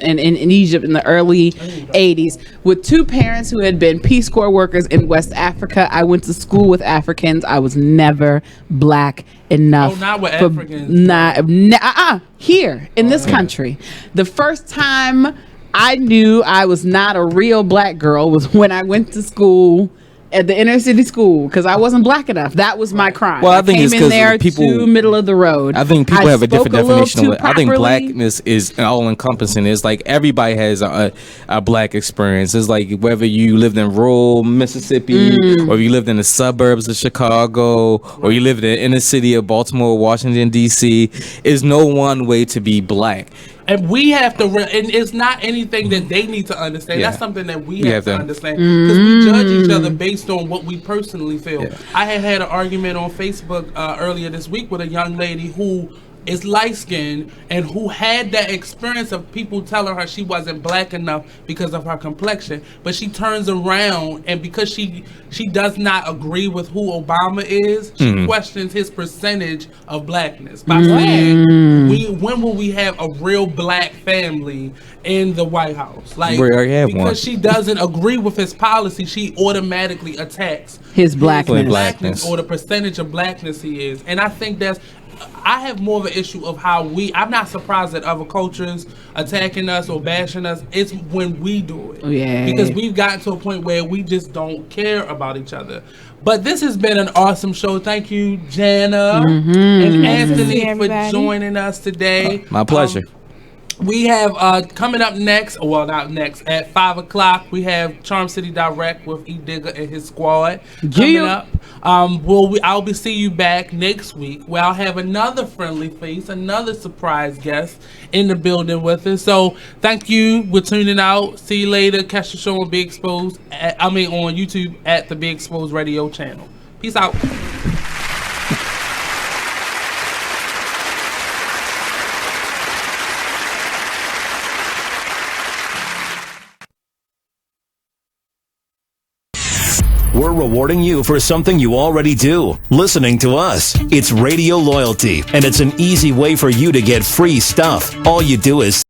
Egypt in the early 80s, with two parents who had been Peace Corps workers in West Africa. I went to school with Africans. I was never black enough. Not with Africans. Here in this country. The first time I knew I was not a real black girl was when I went to school at the inner city school, because I wasn't black enough. That was my crime. Well, I think it's because people too middle of the road. I think people have a different definition of it. I think blackness is all encompassing. It's like everybody has a black experience. It's like whether you lived in rural Mississippi or you lived in the suburbs of Chicago or you lived in the inner city of Baltimore, Washington, D.C. Is no one way to be black. And we have to, and it's not anything that they need to understand. That's something that we have to understand, because we judge each other based on what we personally feel. I had an argument on Facebook earlier this week with a young lady who is light-skinned and who had that experience of people telling her she wasn't black enough because of her complexion, but she turns around and because she does not agree with who Obama is, she questions his percentage of blackness by saying, when will we have a real black family in the White House? Like, because she doesn't agree with his policy, she automatically attacks his blackness or the percentage of blackness he is. And I think I have more of an issue of how I'm not surprised that other cultures attacking us or bashing us. It's when we do it. Because we've gotten to a point where we just don't care about each other. But this has been an awesome show. Thank you, Janna and Anthony, for joining us today. My pleasure. We have coming up next, well, not next, at 5 o'clock, we have Charm City Direct with E. Digger and his squad coming up. I'll be seeing you back next week, where I'll have another friendly face, another surprise guest in the building with us. So thank you for tuning out. See you later. Catch the show on Be Exposed, on YouTube at the Be Exposed Radio channel. Peace out. we're rewarding you for something you already do, listening to us. It's Radio Loyalty, and it's an easy way for you to get free stuff. All you do is